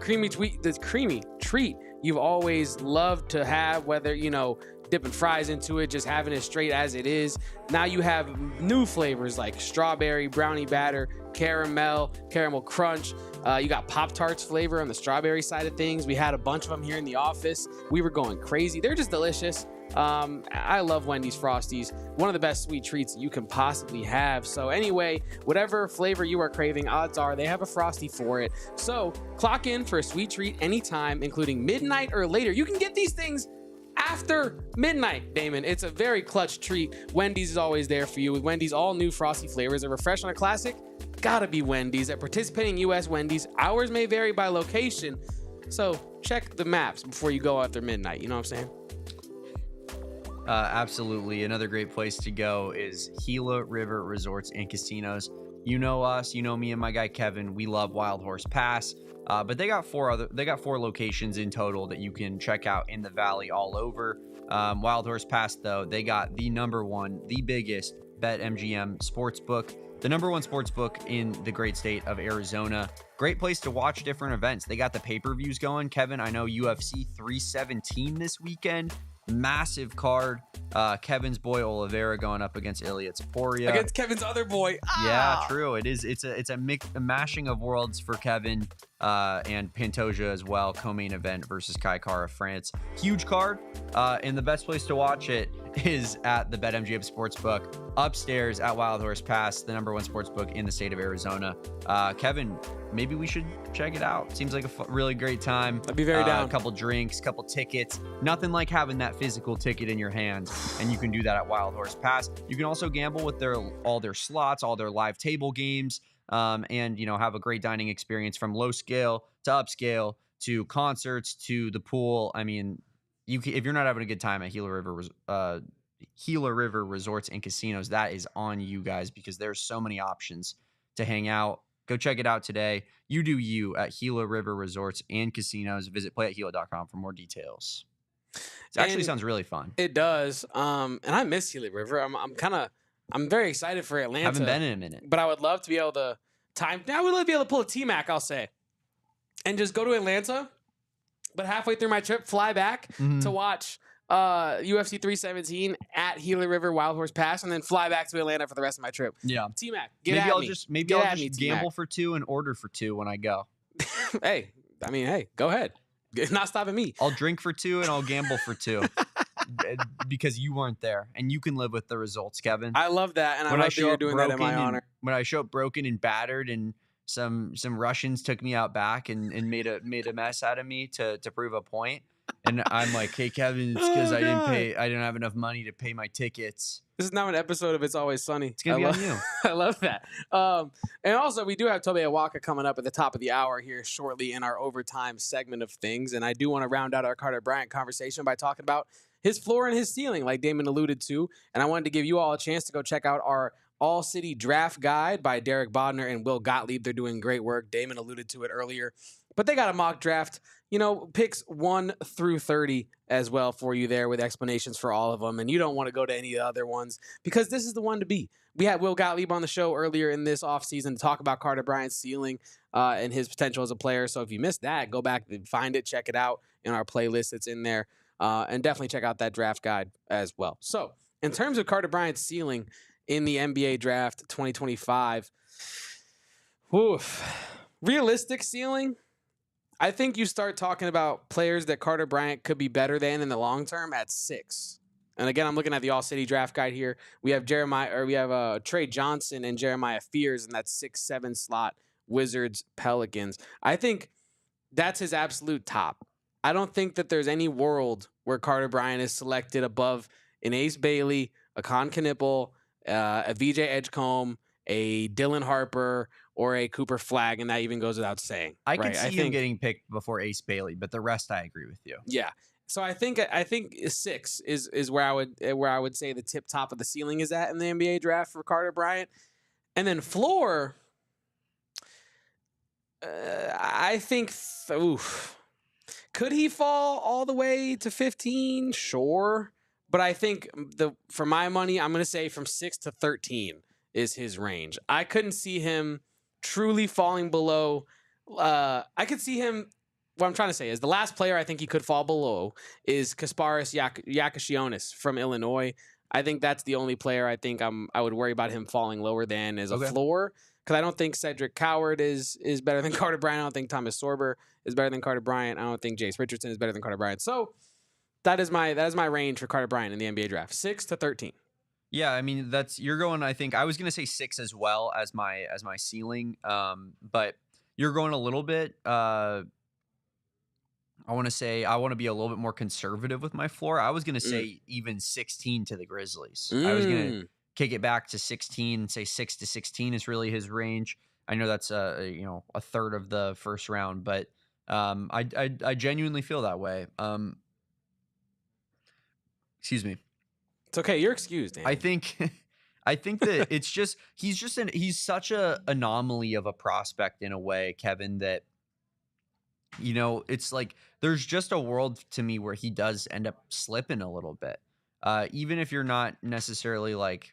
creamy treat you've always loved to have, whether, dipping fries into it, just having it straight as it is. Now you have new flavors like strawberry, brownie batter, caramel crunch. You got Pop-Tarts flavor on the strawberry side of things. We had a bunch of them here in the office. We were going crazy. They're just delicious. I love Wendy's Frosties. One of the best sweet treats you can possibly have. So anyway, whatever flavor you are craving, odds are they have a Frosty for it. So clock in for a sweet treat anytime, including midnight or later. You can get these things after midnight, Damon. It's a very clutch treat. Wendy's is always there for you. With Wendy's all new Frosty flavors, a refresh on a classic, gotta be Wendy's. At participating U.S. Wendy's, hours may vary by location, so check the maps before you go after midnight. You know what I'm saying? Absolutely. Another great place to go is Gila River Resorts and Casinos. You know us, you know me and my guy Kevin. We love Wild Horse Pass. But they got 4 locations in total that you can check out in the valley all over. Wild Horse Pass, though, they got the number one, the biggest BetMGM sportsbook, the number one sportsbook in the great state of Arizona. Great place to watch different events. They got the pay-per-views going. Kevin, I know UFC 317 this weekend. Massive card. Kevin's boy Oliveira going up against Ilia Topuria. Against Kevin's other boy. Yeah, true. It is. It's a mashing of worlds for Kevin and Pantoja as well. Co-main event versus Kai Kara France. Huge card. And the best place to watch it is at the BetMGM Sportsbook upstairs at Wild Horse Pass, the number one sportsbook in the state of Arizona. Kevin, maybe we should check it out. Seems like a really great time. I'd be very down. A couple drinks, couple tickets. Nothing like having that physical ticket in your hand, and you can do that at Wild Horse Pass. You can also gamble with all their slots, all their live table games, and have a great dining experience from low scale to upscale to concerts to the pool. I mean, if you're not having a good time at Gila River Resorts and Casinos, that is on you guys, because there's so many options to hang out. Go check it out today. You do you at Gila River Resorts and Casinos. Visit playatgila.com for more details. It actually sounds really fun. It does. And I miss Gila River. I'm very excited for Atlanta. Haven't been in a minute. But I would love to be able to I would love to be able to pull a T-Mac, I'll say, and just go to Atlanta, but halfway through my trip, fly back to watch UFC 317 at Gila River Wild Horse Pass, and then fly back to Atlanta for the rest of my trip. Yeah. T-Mac, maybe I'll just gamble for 2 and order for 2 when I go. Hey, go ahead. It's not stopping me. I'll drink for 2 and I'll gamble for 2. Because you weren't there, and you can live with the results, Kevin. I love that, and I love that you're doing that in my honor. When I show up broken and battered, and some Russians took me out back and made a mess out of me to prove a point, and I'm like, hey Kevin, it's because I didn't have enough money to pay my tickets. This is now an episode of It's Always Sunny. It's gonna be on you. I love that. And also, we do have Tobe Awaka coming up at the top of the hour here shortly in our overtime segment of things, and I do want to round out our Carter Bryant conversation by talking about his floor and his ceiling, like Damon alluded to. And I wanted to give you all a chance to go check out our All-City Draft Guide by Derek Bodner and Will Gottlieb. They're doing great work. Damon alluded to it earlier. But they got a mock draft, picks 1 through 30 as well for you there with explanations for all of them. And you don't want to go to any of the other ones because this is the one to be. We had Will Gottlieb on the show earlier in this offseason to talk about Carter Bryant's ceiling and his potential as a player. So if you missed that, go back and find it, check it out in our playlist that's in there. And definitely check out that draft guide as well. So in terms of Carter Bryant's ceiling in the NBA draft 2025, realistic ceiling, I think you start talking about players that Carter Bryant could be better than in the long term at 6. And again, I'm looking at the All-City Draft Guide here. We have Trey Johnson and Jeremiah Fears in that 6-7 slot, Wizards, Pelicans. I think that's his absolute top. I don't think that there's any world where Carter Bryant is selected above an Ace Bailey, a Con Knipple, a VJ Edgecombe, a Dylan Harper, or a Cooper Flagg, and that even goes without saying. I can see him getting picked before Ace Bailey, but the rest I agree with you. Yeah. So I think 6 is where I would say the tip top of the ceiling is at in the NBA draft for Carter Bryant, and then floor. I think. Could he fall all the way to 15? Sure. But I think for my money, I'm going to say from 6 to 13 is his range. I couldn't see him truly falling below. I could see him. What I'm trying to say is the last player I think he could fall below is Kasparas Yakashionis from Illinois. I think that's the only player I think I would worry about him falling lower than as a floor. Because I don't think Cedric Coward is better than Carter Bryant. I don't think Thomas Sorber is better than Carter Bryant. I don't think Jace Richardson is better than Carter Bryant. So that is my range for Carter Bryant in the NBA draft, 6 to 13. Yeah, I mean you're going. I think I was going to say 6 as well as my ceiling, but you're going a little bit. I want to be a little bit more conservative with my floor. I was going to say even 16 to the Grizzlies. I was going to kick it back to 16 and say 6 to 16 is really his range. I know that's a third of the first round, but I genuinely feel that way. Excuse me. It's okay. You're excused, Dan. I think that he's such a anomaly of a prospect in a way, Kevin, that it's like there's just a world to me where he does end up slipping a little bit. Even if you're not necessarily like,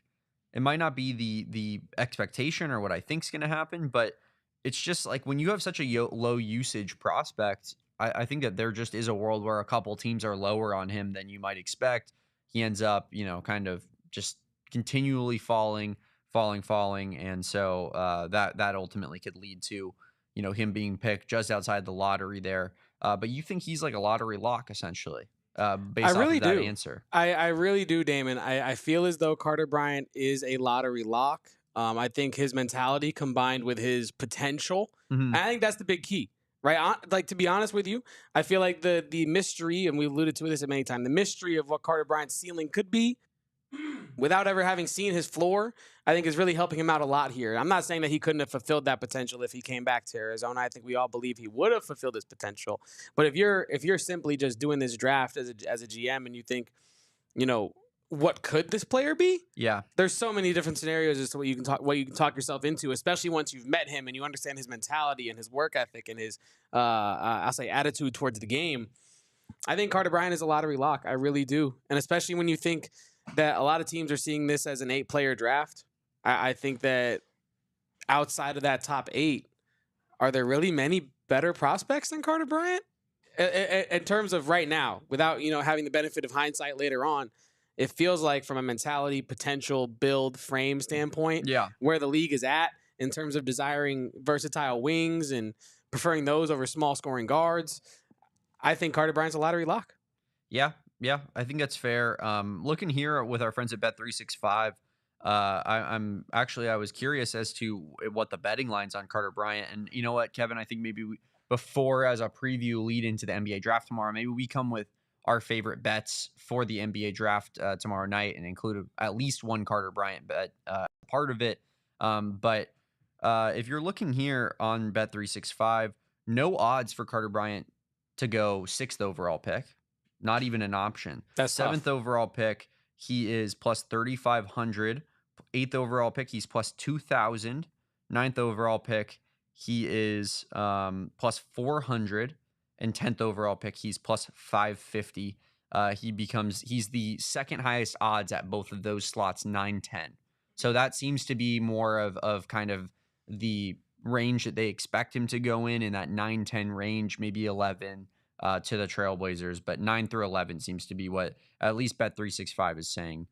it might not be the expectation or what I think is going to happen, but it's just like when you have such a low usage prospect, I think that there just is a world where a couple teams are lower on him than you might expect. He ends up, kind of just continually falling. And so that ultimately could lead to, him being picked just outside the lottery there. But you think he's like a lottery lock, essentially? Based off of that answer. I really do, Damon. I feel as though Carter Bryant is a lottery lock. I think his mentality combined with his potential, I think that's the big key, right? Like, to be honest with you, I feel like the mystery, and we alluded to this many times, the mystery of what Carter Bryant's ceiling could be without ever having seen his floor, I think is really helping him out a lot here. I'm not saying that he couldn't have fulfilled that potential if he came back to Arizona. I think we all believe he would have fulfilled his potential. But if you're simply just doing this draft as a GM and you think, what could this player be? Yeah, there's so many different scenarios as to what you can talk yourself into, especially once you've met him and you understand his mentality and his work ethic and his I'll say attitude towards the game. I think Carter Bryant is a lottery lock. I really do. And especially when you think that a lot of teams are seeing this as an 8-player draft. I think that outside of that top 8, are there really many better prospects than Carter Bryant? In terms of right now, without having the benefit of hindsight later on, it feels like from a mentality, potential, build, frame standpoint, where the league is at in terms of desiring versatile wings and preferring those over small scoring guards, I think Carter Bryant's a lottery lock. Yeah, I think that's fair. Looking here with our friends at Bet365, I was curious as to what the betting lines on Carter Bryant. And you know what, Kevin, I think maybe before, as a preview lead into the NBA draft tomorrow, maybe we come with our favorite bets for the NBA draft tomorrow night and include at least one Carter Bryant bet part of it. But if you're looking here on Bet365, no odds for Carter Bryant to go 6th overall pick. Not even an option. That's 7th tough. overall pick, he is plus 3,500. 8th overall pick, he's plus 2,000. 9th overall pick, he is plus 400. And 10th overall pick, he's plus 550. He's the second highest odds at both of those slots, 9-10. So that seems to be more of kind of the range that they expect him to go in that 9-10 range, maybe 11. To the Trailblazers, but 9 through 11 seems to be what at least Bet365 is saying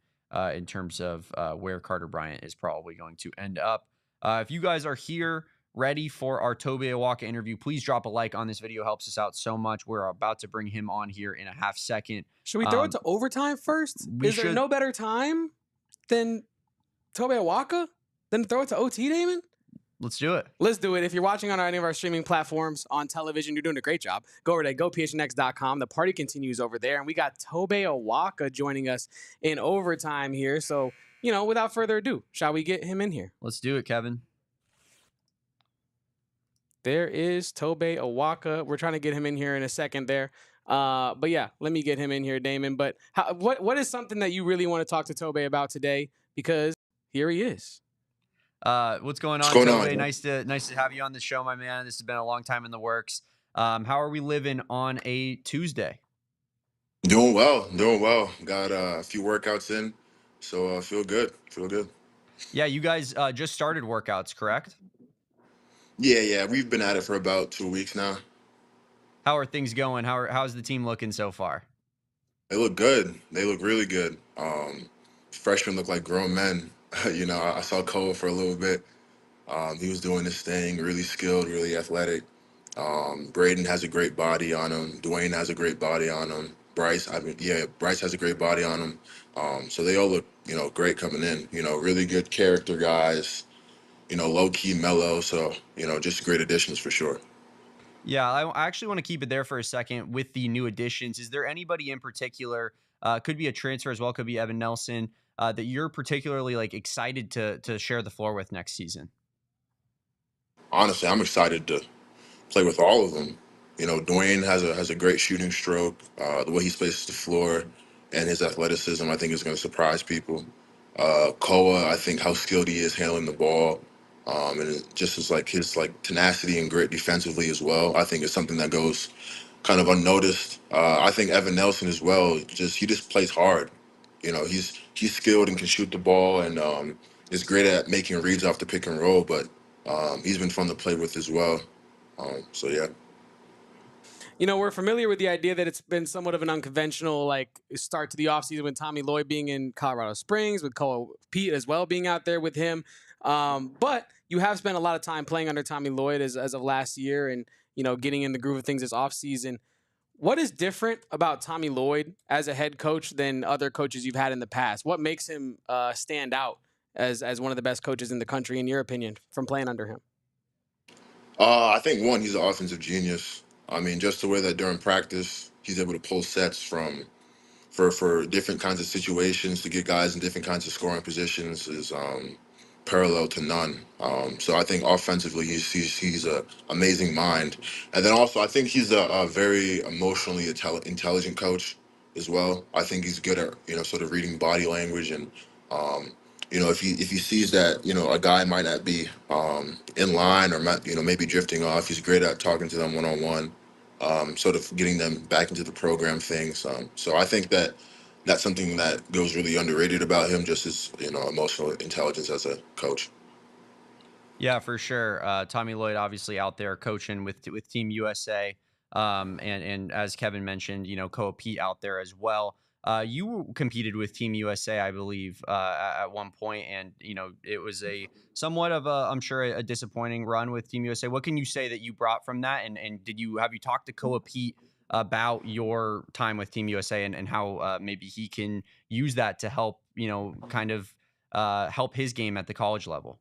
in terms of where Carter Bryant is probably going to end up. If you guys are here ready for our Tobe Awaka interview, please drop a like on this video. Helps us out so much. We're about to bring him on here in a half second. Should we throw it to overtime first? Is there no better time than Tobe Awaka? Then throw it to OT, Damon? Let's do it. Let's do it. If you're watching on any of our streaming platforms on television, you're doing a great job. Go over to gophnx.com. The party continues over there. And we got Tobe Awaka joining us in overtime here. So, without further ado, shall we get him in here? Let's do it, Kevin. There is Tobe Awaka. We're trying to get him in here in a second there. But yeah, let me get him in here, Damon. But what is something that you really want to talk to Tobe about today? Because here he is. What's going on, Tobe? Nice to have you on the show, my man. This has been a long time in the works. How are we living on a Tuesday? Doing well. Got a few workouts in, so feel good. Yeah, you guys just started workouts, correct? Yeah. We've been at it for about 2 weeks now. How are things going? How's the team looking so far? They look good. They look really good. Freshmen look like grown men. I saw Cole for a little bit. He was doing his thing, really skilled, really athletic. Braden has a great body on him. Dwayne has a great body on him. Bryce has a great body on him. So they all look, great coming in. Really good character guys. Low key, mellow. So just great additions for sure. Yeah, I actually want to keep it there for a second with the new additions. Is there anybody in particular? Could be a transfer as well. Could be Evan Nelson. That you're particularly excited to share the floor with next season? Honestly, I'm excited to play with all of them. Dwayne has a great shooting stroke. The way he spaces the floor and his athleticism, I think, is going to surprise people. Koa, I think how skilled he is handling the ball, and it just is his tenacity and grit defensively as well. I think it's something that goes kind of unnoticed. I think Evan Nelson as well. He just plays hard. He's skilled and can shoot the ball, and is great at making reads off the pick and roll. But he's been fun to play with as well. So yeah. We're familiar with the idea that it's been somewhat of an unconventional start to the offseason with Tommy Lloyd being in Colorado Springs, with Pete as well being out there with him. But you have spent a lot of time playing under Tommy Lloyd as of last year, and getting in the groove of things this offseason. What is different about Tommy Lloyd as a head coach than other coaches you've had in the past? What makes him stand out as one of the best coaches in the country, in your opinion, from playing under him? I think one, he's an offensive genius. I mean, just the way that during practice he's able to pull sets for different kinds of situations to get guys in different kinds of scoring positions is parallel to none. So I think offensively he's a amazing mind, and then also I think he's a very emotionally intelligent coach as well. I think he's good at sort of reading body language, and if he sees that a guy might not be in line or maybe drifting off, he's great at talking to them one on one. sort of getting them back into the program things. So I think that that's something that goes really underrated about him, just his emotional intelligence as a coach. Yeah, for sure. Tommy Lloyd obviously out there coaching with Team USA, and as Kevin mentioned, Koa Pete out there as well. You competed with Team USA, I believe, at one point, and it was a somewhat of I'm sure, a disappointing run with Team USA. What can you say that you brought from that? And have you talked to Koa Pete about your time with Team USA and how maybe he can use that to help kind of help his game at the college level?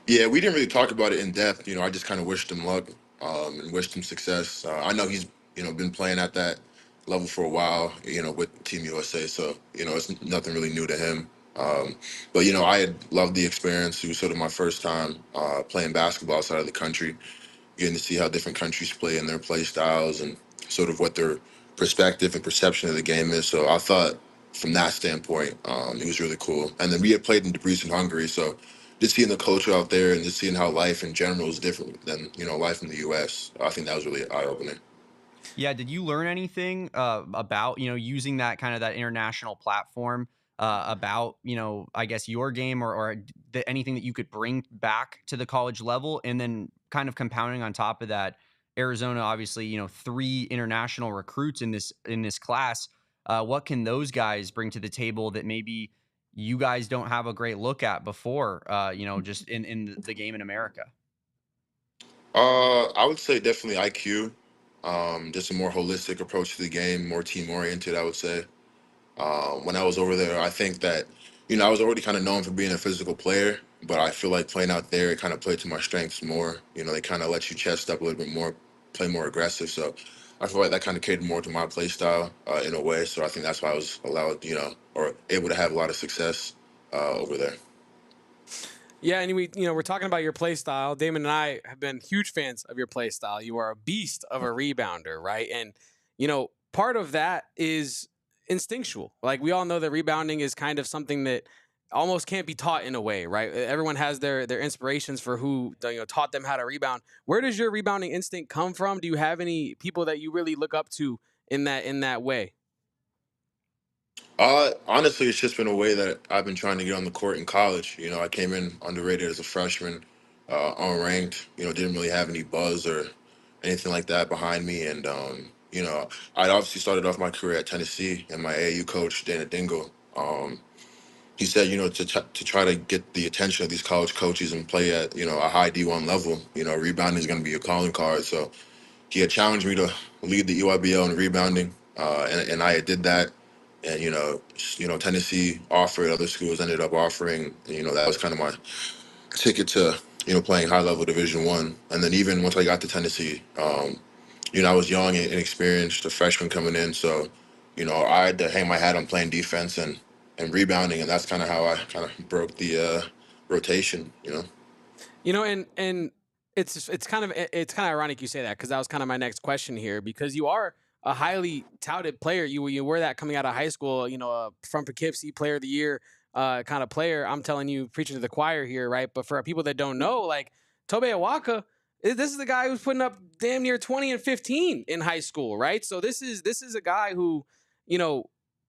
Yeah, we didn't really talk about it in depth. I just kind of wished him luck, and wished him success. I know he's been playing at that level for a while, with Team USA. So it's nothing really new to him. But I had loved the experience. It was sort of my first time playing basketball outside of the country, getting to see how different countries play and their play styles and sort of what their perspective and perception of the game is. So I thought from that standpoint, it was really cool. And then we had played in Debrecen, Hungary, so just seeing the culture out there and just seeing how life in general is different than life in the U.S. I think that was really eye opening. Yeah, did you learn anything about using that kind of that international platform about I guess your game or anything that you could bring back to the college level, and then kind of compounding on top of that, Arizona obviously 3 international recruits in this class. What can those guys bring to the table that maybe you guys don't have a great look at before? Just in the game in America. I would say definitely IQ, just a more holistic approach to the game, more team oriented, I would say. When I was over there, I think that, I was already kind of known for being a physical player, but I feel like playing out there, it kind of played to my strengths more. They kind of let you chest up a little bit more, play more aggressive. So I feel like that kind of catered more to my play style in a way. So I think that's why I was allowed, or able to have a lot of success over there. Yeah, and we're talking about your play style. Damon and I have been huge fans of your play style. You are a beast of a rebounder, right? And part of that is instinctual. Like, we all know that rebounding is kind of something that almost can't be taught in a way, right? Everyone has their inspirations for who taught them how to rebound. Where does your rebounding instinct come from? Do you have any people that you really look up to in that way? Honestly, it's just been a way that I've been trying to get on the court in college. I came in underrated as a freshman, unranked. Didn't really have any buzz or anything like that behind me. And I obviously started off my career at Tennessee, and my AAU coach, Dana Dingle, he said, to try to get the attention of these college coaches and play at a high D1 level, rebounding is going to be a calling card. So he had challenged me to lead the EYBL in rebounding, and I did that. And Tennessee offered, other schools ended up offering. And, that was kind of my ticket to playing high level Division 1. And then even once I got to Tennessee, I was young and inexperienced, a freshman coming in, so I had to hang my hat on playing defense and rebounding, and that's kind of how I kind of broke the rotation. And it's kind of ironic you say that, because that was kind of my next question here, because you are a highly touted player. You were that coming out of high school, from Poughkeepsie Player of the Year kind of player. I'm telling you, preaching to the choir here, right? But for people that don't know, like Tobe Awaka, this is the guy who's putting up damn near 20 and 15 in high school, right? So this is a guy who,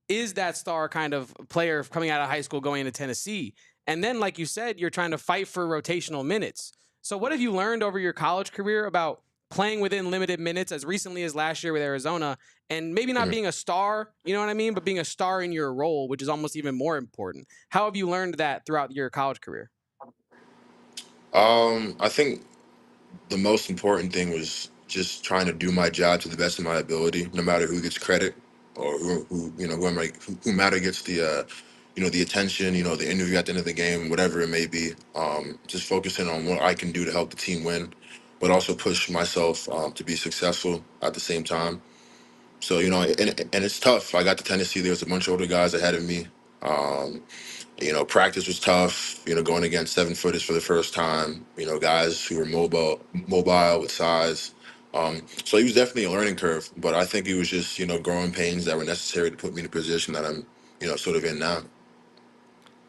is that star kind of player coming out of high school going into Tennessee. And then, like you said, you're trying to fight for rotational minutes. So what have you learned over your college career about playing within limited minutes as recently as last year with Arizona, and maybe not being a star, you know what I mean, but being a star in your role, which is almost even more important? How have you learned that throughout your college career? I think the most important thing was just trying to do my job to the best of my ability, no matter who gets credit or whomever gets the the attention, the interview at the end of the game, whatever it may be. Just focusing on what I can do to help the team win, but also push myself to be successful at the same time. So and it's tough. I got to Tennessee. There was a bunch of older guys ahead of me. Um, Practice was tough, going against 7-footers for the first time, guys who were mobile with size. So it was definitely a learning curve, but I think it was just, growing pains that were necessary to put me in a position that I'm, sort of in now.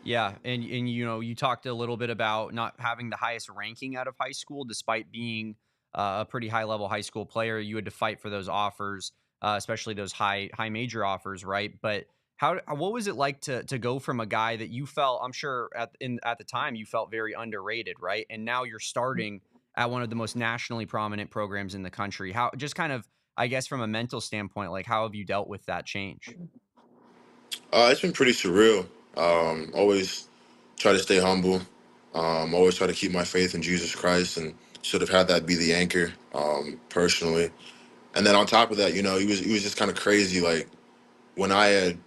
Yeah, and you talked a little bit about not having the highest ranking out of high school, despite being a pretty high level high school player. You had to fight for those offers, especially those high major offers, right? But what was it like to go from a guy that you felt, I'm sure at the time you felt very underrated, right? And now you're starting at one of the most nationally prominent programs in the country. How, just kind of, I guess, from a mental standpoint, like, how have you dealt with that change? It's been pretty surreal. Always try to stay humble. Always try to keep my faith in Jesus Christ and sort of have that be the anchor, personally. And then on top of that, he was just kind of crazy. Like when I had,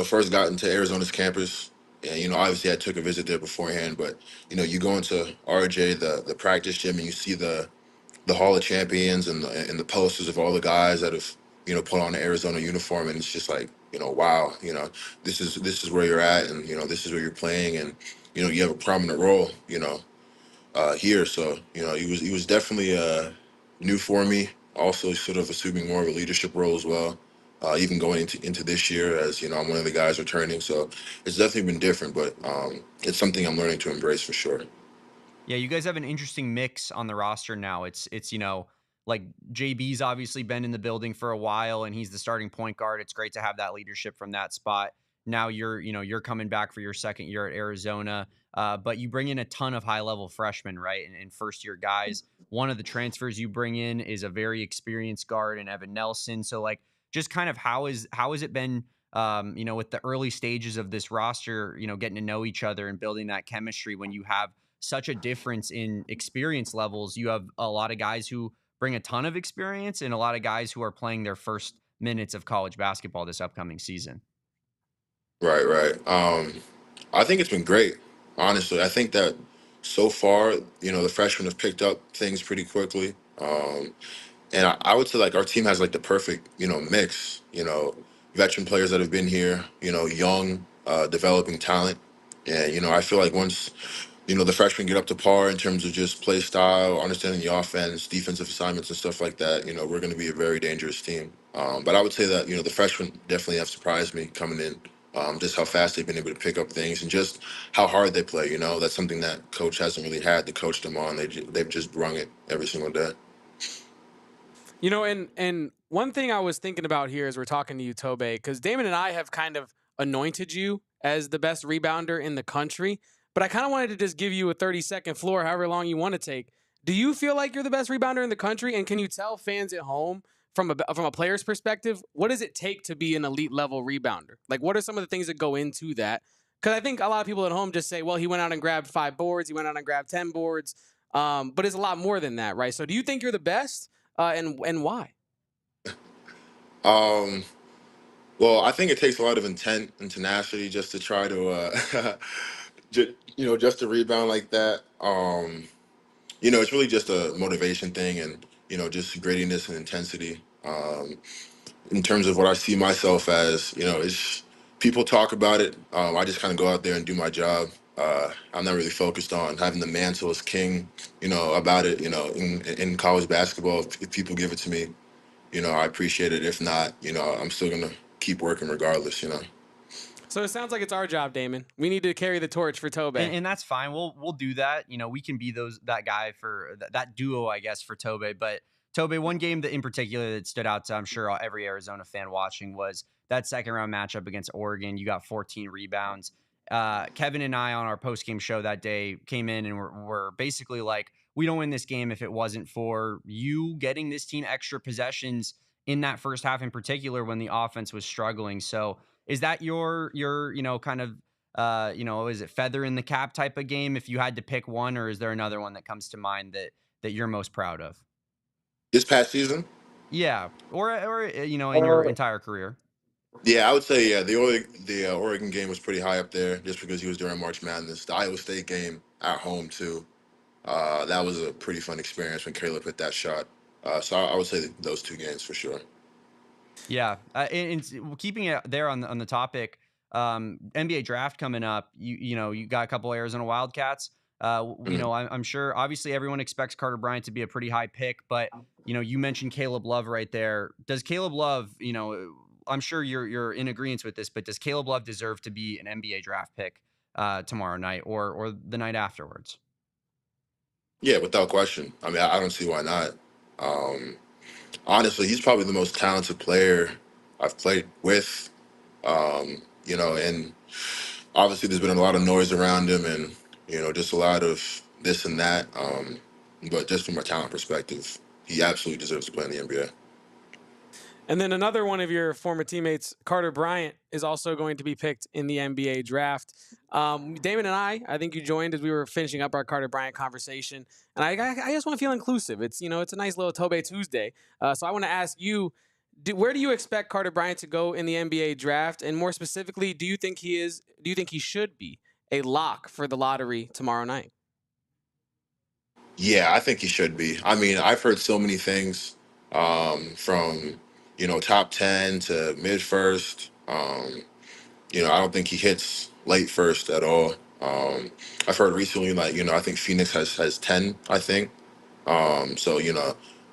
first gotten to Arizona's campus, and obviously I took a visit there beforehand, but you go into RJ, the practice gym, and you see the Hall of Champions and the posters of all the guys that have put on the Arizona uniform, and it's just like wow, this is where you're at, and this is where you're playing, and you have a prominent role here. So he was definitely new for me. Also, sort of assuming more of a leadership role as well. Even going into this year, as I'm one of the guys returning, so it's definitely been different, but it's something I'm learning to embrace for sure. Yeah, you guys have an interesting mix on the roster now. It's like JB's obviously been in the building for a while and he's the starting point guard. It's great to have that leadership from that spot. Now you're coming back for your second year at Arizona, but you bring in a ton of high level freshmen, right? And first year guys. One of the transfers you bring in is a very experienced guard in Evan Nelson. So like, just kind of how has it been? With the early stages of this roster, getting to know each other and building that chemistry when you have such a difference in experience levels. You have a lot of guys who bring a ton of experience and a lot of guys who are playing their first minutes of college basketball this upcoming season. Right, right. I think it's been great, honestly. I think that so far, the freshmen have picked up things pretty quickly. And I would say like our team has like the perfect, mix, veteran players that have been here, young, developing talent. And, I feel like once, the freshmen get up to par in terms of just play style, understanding the offense, defensive assignments and stuff like that, we're going to be a very dangerous team. But I would say that, the freshmen definitely have surprised me coming in. Just how fast they've been able to pick up things and just how hard they play. That's something that coach hasn't really had to coach them on. They've just brung it every single day. And one thing I was thinking about here as we're talking to you, Tobe, because Damon and I have kind of anointed you as the best rebounder in the country, but I kind of wanted to just give you a 30-second floor, however long you want to take. Do you feel like you're the best rebounder in the country? And can you tell fans at home from a player's perspective, what does it take to be an elite level rebounder? Like, what are some of the things that go into that? Because I think a lot of people at home just say, well, he went out and grabbed 5 boards. He went out and grabbed 10 boards. But it's a lot more than that, right? So do you think you're the best? And why? Well, I think it takes a lot of intent and tenacity just to try to, just to rebound like that. It's really just a motivation thing and, just grittiness and intensity. In terms of what I see myself as, it's people talk about it. I just kind of go out there and do my job. I'm not really focused on having the mantle as king, about it, in college basketball. If people give it to me, I appreciate it. If not, I'm still going to keep working regardless. So it sounds like it's our job, Damon. We need to carry the torch for Tobe. And that's fine. We'll do that. We can be that guy for that duo, I guess, for Tobe. But Tobe, one game that in particular that stood out to, I'm sure, every Arizona fan watching was that second round matchup against Oregon. You got 14 rebounds. Kevin and I on our post game show that day came in and we're basically like, we don't win this game if it wasn't for you getting this team extra possessions in that first half in particular when the offense was struggling. So is that your kind of is it feather in the cap type of game if you had to pick one, or is there another one that comes to mind that you're most proud of? This past season? Yeah, or in your entire career. Yeah, I would say the Oregon game was pretty high up there just because he was during March Madness. The Iowa State game at home too. That was a pretty fun experience when Caleb hit that shot. So I would say those 2 games for sure. Yeah, and keeping it there on the topic, NBA draft coming up. You got a couple Arizona Wildcats. I'm sure obviously everyone expects Carter Bryant to be a pretty high pick, but you mentioned Caleb Love right there. Does Caleb Love, I'm sure you're in agreement with this, but does Caleb Love deserve to be an NBA draft pick tomorrow night or the night afterwards? Yeah, without question. I mean, I don't see why not. Um, Honestly, he's probably the most talented player I've played with. And obviously there's been a lot of noise around him, and just a lot of this and that. But just from a talent perspective, he absolutely deserves to play in the NBA. And then another one of your former teammates, Carter Bryant, is also going to be picked in the NBA draft. Damon and I think you joined as we were finishing up our Carter Bryant conversation. And I just want to feel inclusive. It's a nice little Tobe Tuesday. So I want to ask you, where do you expect Carter Bryant to go in the NBA draft? And more specifically, do you think he should be a lock for the lottery tomorrow night? Yeah, I think he should be. I mean, I've heard so many things from top 10 to mid first. I don't think he hits late first at all. I've heard recently, like, I think Phoenix has 10, I think. So,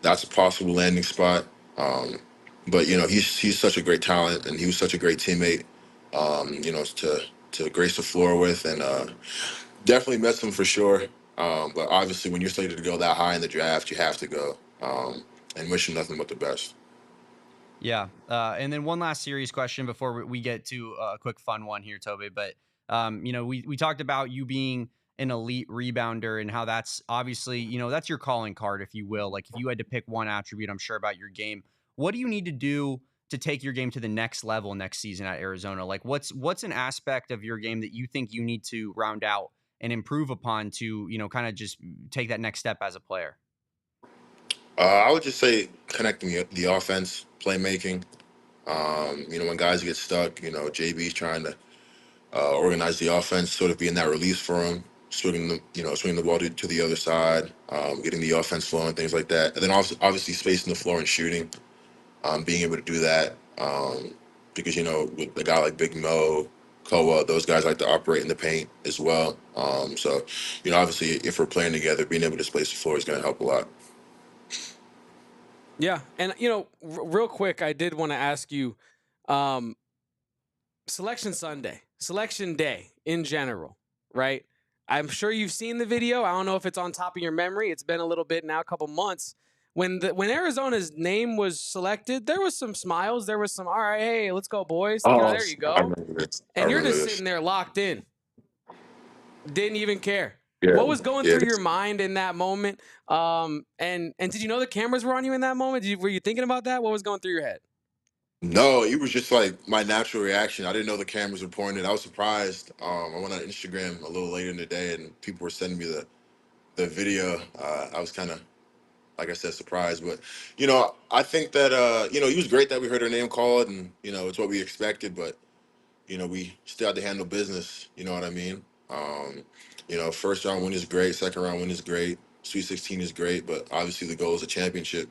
that's a possible landing spot. But, he's such a great talent, and he was such a great teammate, to grace the floor with, and definitely miss him for sure. But obviously, when you're slated to go that high in the draft, you have to go, and wish him nothing but the best. Yeah. And then one last serious question before we get to a quick fun one here, Tobe. But, we talked about you being an elite rebounder and how that's obviously, that's your calling card, if you will. Like if you had to pick one attribute, I'm sure, about your game, what do you need to do to take your game to the next level next season at Arizona? Like what's an aspect of your game that you think you need to round out and improve upon to, kind of just take that next step as a player? I would just say connecting the offense, playmaking. When guys get stuck, JB's trying to organize the offense, sort of be in that release for him, swinging the ball to the other side, getting the offense flowing, things like that. And then obviously spacing the floor and shooting, being able to do that. Because with a guy like Big Mo, Koa, those guys like to operate in the paint as well. So obviously if we're playing together, being able to space the floor is going to help a lot. Yeah, and real quick, I did want to ask you, Selection Day in general, right? I'm sure you've seen the video. I don't know if it's on top of your memory. It's been a little bit now, a couple months. When Arizona's name was selected, there was some smiles. There was some, all right, hey, let's go, boys. Oh, There you go. I remember this. And you're just sitting there locked in. Didn't even care. Yeah, What was going through your mind in that moment? And did you know the cameras were on you in that moment? Were you thinking about that? What was going through your head? No, it was just like my natural reaction. I didn't know the cameras were pointed. I was surprised. I went on Instagram a little later in the day, and people were sending me the video. I was kind of, like I said, surprised. But I think that it was great that we heard our name called, and it's what we expected. But we still had to handle business. You know what I mean? First round win is great. Second round win is great. Sweet 16 is great. But obviously the goal is a championship.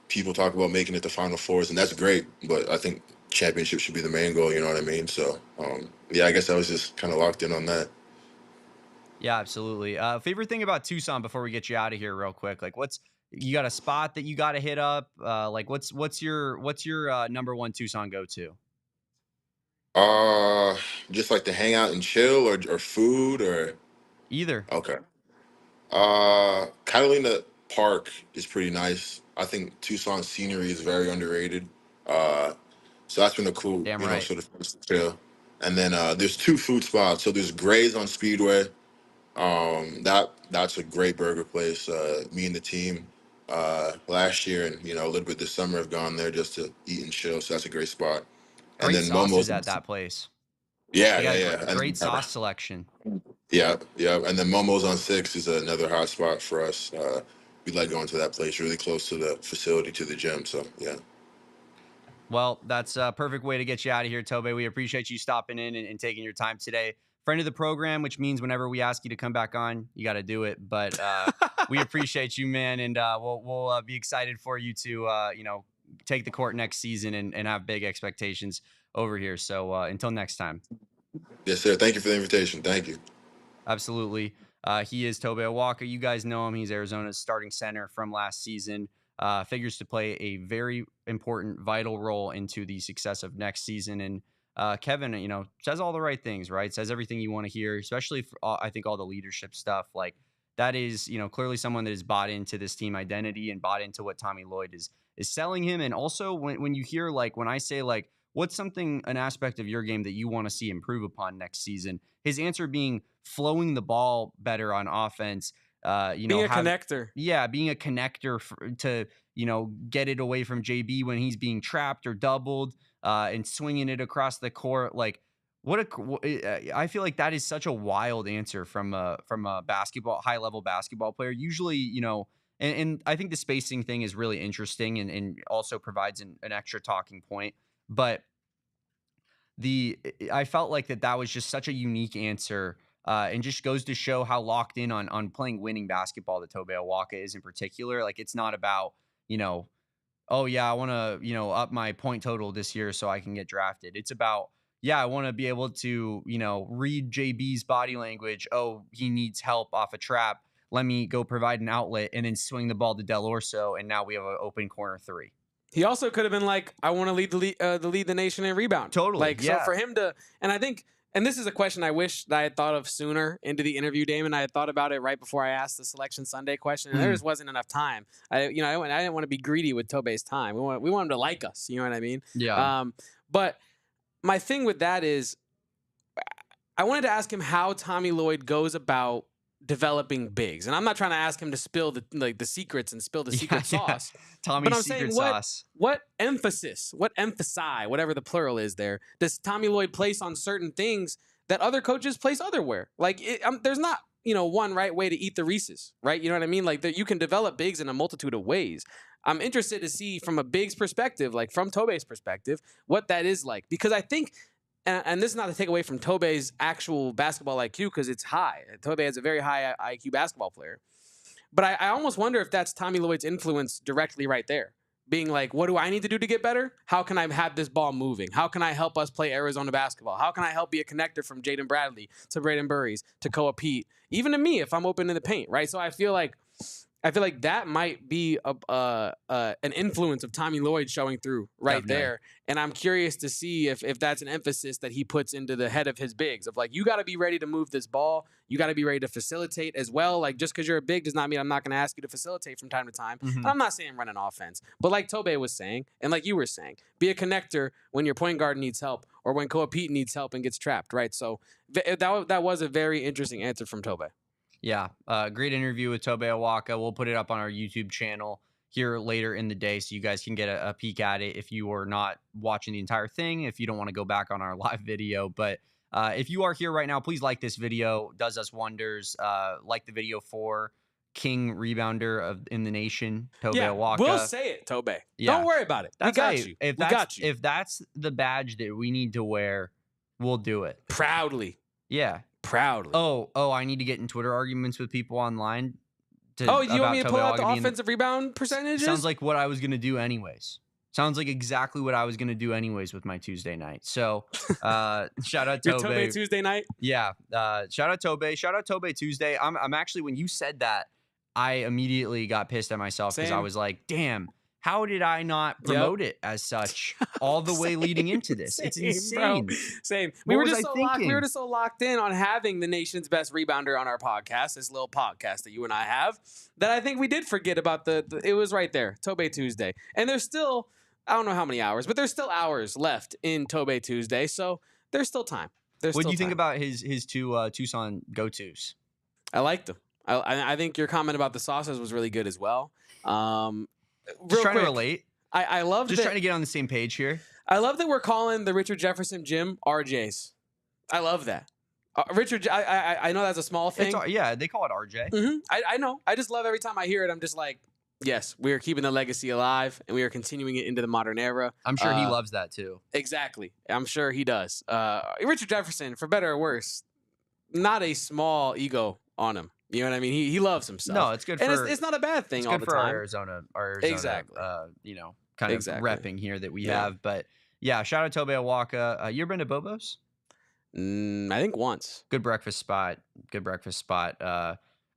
People talk about making it to Final Fours, and that's great. But I think championship should be the main goal. You know what I mean? So I guess I was just kind of locked in on that. Yeah, absolutely. Favorite thing about Tucson before we get you out of here real quick? Like you got a spot that you got to hit up? Like what's your number one Tucson go-to? Just like to hang out and chill, or food, or Either. okay. Catalina Park is pretty nice. I think Tucson scenery is very underrated. Uh, so that's been a cool, Damn right. sort of place to chill. And then there's two food spots. So there's Gray's on Speedway. That's a great burger place. Me and the team last year, and a little bit this summer, have gone there just to eat and chill. So that's a great spot. And Great then sauces Momo's. at that place. Yeah, They got yeah, a yeah. great sauce selection. Yeah, yeah. And then Momo's on 6 is another hot spot for us. We like going to that place, really close to the facility, to the gym. So yeah. Well, that's a perfect way to get you out of here, Tobe. We appreciate you stopping in and taking your time today. Friend of the program, which means whenever we ask you to come back on, you got to do it. But we appreciate you, man, and we'll be excited for you to take the court next season and have big expectations over here. So until next time. Yes, sir. Thank you for the invitation. Thank you. Absolutely. He is Tobe Awaka. You guys know him. He's Arizona's starting center from last season. Figures to play a very important, vital role into the success of next season. And Kevin, says all the right things, right? Says everything you want to hear, especially for, I think, all the leadership stuff. Like that is, clearly someone that is bought into this team identity and bought into what Tommy Lloyd is selling him. And also when you hear, like, when I say, like, what's an aspect of your game that you want to see improve upon next season? His answer being flowing the ball better on offense. Being a connector. Yeah, being a connector to get it away from JB when he's being trapped or doubled, and swinging it across the court. Like, I feel like that is such a wild answer from a high level basketball player. Usually, and I think the spacing thing is really interesting and also provides an extra talking point. But I felt like that was just such a unique answer, and just goes to show how locked in on playing winning basketball that Tobe Awaka is in particular. Like, it's not about, oh yeah, I want to, up my point total this year so I can get drafted. It's about, yeah, I want to be able to, read JB's body language. Oh, he needs help off a trap. Let me go provide an outlet and then swing the ball to Del Orso, and now we have an open corner three. He also could have been like, I want to lead the nation in rebound. Totally. Like, yeah. So for him to, and I think, and this is a question I wish that I had thought of sooner into the interview, Damon. I had thought about it right before I asked the Selection Sunday question, and there just wasn't enough time. I didn't want to be greedy with Tobe's time. We want him to like us. You know what I mean? Yeah. But my thing with that is, I wanted to ask him how Tommy Lloyd goes about developing bigs, and I'm not trying to ask him to spill the secrets and spill the secret sauce. Tommy's but I'm secret saying, sauce. What emphasis, what emphasize, whatever the plural is there, does Tommy Lloyd place on certain things that other coaches place otherwhere? Like, there's not one right way to eat the Reese's, right? You know what I mean? Like, you can develop bigs in a multitude of ways. I'm interested to see from a bigs perspective, like from Tobe's perspective, what that is like, because I think. And this is not to take away from Tobe's actual basketball IQ, because it's high. Tobe has a very high IQ basketball player. But I almost wonder if that's Tommy Lloyd's influence directly right there. Being like, what do I need to do to get better? How can I have this ball moving? How can I help us play Arizona basketball? How can I help be a connector from Jaden Bradley to Braden Burries to Koa Pete, even to me if I'm open in the paint, right? So I feel like that might be an influence of Tommy Lloyd showing through right there. And I'm curious to see if that's an emphasis that he puts into the head of his bigs of, like, you got to be ready to move this ball. You got to be ready to facilitate as well. Like, just because you're a big does not mean I'm not going to ask you to facilitate from time to time. Mm-hmm. I'm not saying run an offense, but like Tobe was saying, and like you were saying, be a connector when your point guard needs help or when Koa Pete needs help and gets trapped, right? So that was a very interesting answer from Tobe. Yeah, great interview with Tobe Awaka. We'll put it up on our YouTube channel here later in the day so you guys can get a peek at it if you are not watching the entire thing, if you don't want to go back on our live video. But if you are here right now, please like this video. Does us wonders. Like the video for King Rebounder in the nation, Tobe Awaka. We'll say it, Tobe. Yeah. Don't worry about it. We got you. If that's the badge that we need to wear, we'll do it. Proudly. Yeah. Proudly. Oh, I need to get in Twitter arguments with people online. You want me to pull out the offensive rebound percentages? Sounds like what I was going to do anyways. Sounds like exactly what I was going to do anyways with my Tuesday night. So, shout out Tobe. Your Tobe Tuesday night? Yeah. Shout out Tobe. Shout out Tobe Tuesday. I'm actually, when you said that, I immediately got pissed at myself because I was like, damn. How did I not promote it as such all the way leading into this? It's insane. Bro. Same. We were just so locked in on having the nation's best rebounder on our podcast, this little podcast that you and I have, that I think we did forget about it was right there, Tobe Tuesday. And there's still, I don't know how many hours, but there's still hours left in Tobe Tuesday, so there's still time. What do you think about his two Tucson go-tos? I liked them. I think your comment about the sauces was really good as well. Just trying to relate. I love just trying to get on the same page here. I love that we're calling the Richard Jefferson Gym RJs. I love that. Richard, I know that's a small thing. They call it RJ. Mm-hmm. I know. I just love every time I hear it. I'm just like, yes, we are keeping the legacy alive and we are continuing it into the modern era. I'm sure he loves that too. Exactly. I'm sure he does. Richard Jefferson, for better or worse, not a small ego on him. You know what I mean? He loves himself. No, it's good for... And it's not a bad thing all the time. Our Arizona, exactly. Kind of repping here that we have. But, yeah, shout out Tobe Awaka. You ever been to Bobo's? I think once. Good breakfast spot.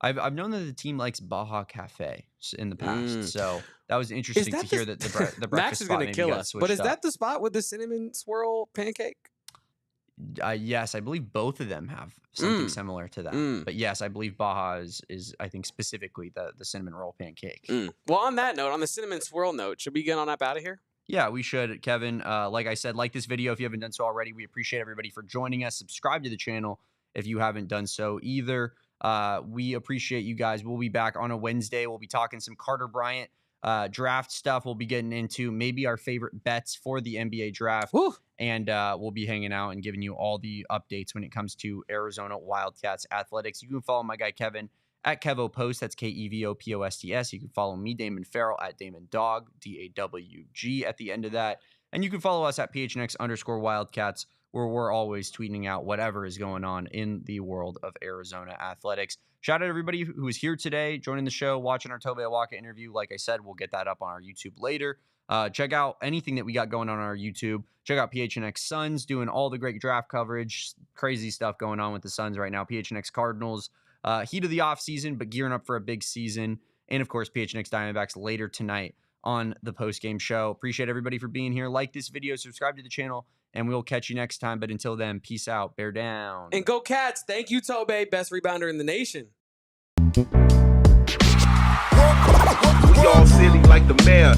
I've known that the team likes Baja Cafe in the past. So that was interesting to hear that the breakfast Max is spot going to kill us. But is that the spot with the cinnamon swirl pancake? Yes, I believe both of them have something similar to that. But yes, I believe Baja is I think specifically the cinnamon roll pancake. Well, on that note, on the cinnamon swirl note, should we get on up out of here? Yeah, we should, Kevin. Like I said, like this video if you haven't done so already. We appreciate everybody for joining us. Subscribe to the channel if you haven't done so either. We appreciate you guys. We'll be back on a Wednesday. We'll be talking some Carter Bryant draft stuff. We'll be getting into maybe our favorite bets for the NBA draft. Woo. And we'll be hanging out and giving you all the updates when it comes to Arizona Wildcats athletics. You can follow my guy Kevin at KevoPost. That's KEVOPOSTS. You can follow me, Damon Fairall, at DamonDawg, DAWG at the end of that. And you can follow us at PHNX_Wildcats, where we're always tweeting out whatever is going on in the world of Arizona athletics. Shout out to everybody who is here today, joining the show, watching our Tobe Awaka interview. Like I said, we'll get that up on our YouTube later. Check out anything that we got going on our YouTube. Check out PHNX Suns doing all the great draft coverage. Crazy stuff going on with the Suns right now. PHNX Cardinals, heat of the offseason, but gearing up for a big season. And, of course, PHNX Diamondbacks later tonight on the postgame show. Appreciate everybody for being here. Like this video, subscribe to the channel, and we'll catch you next time. But until then, peace out. Bear down. And go Cats. Thank you, Tobe. Best rebounder in the nation. We all silly like the mayor.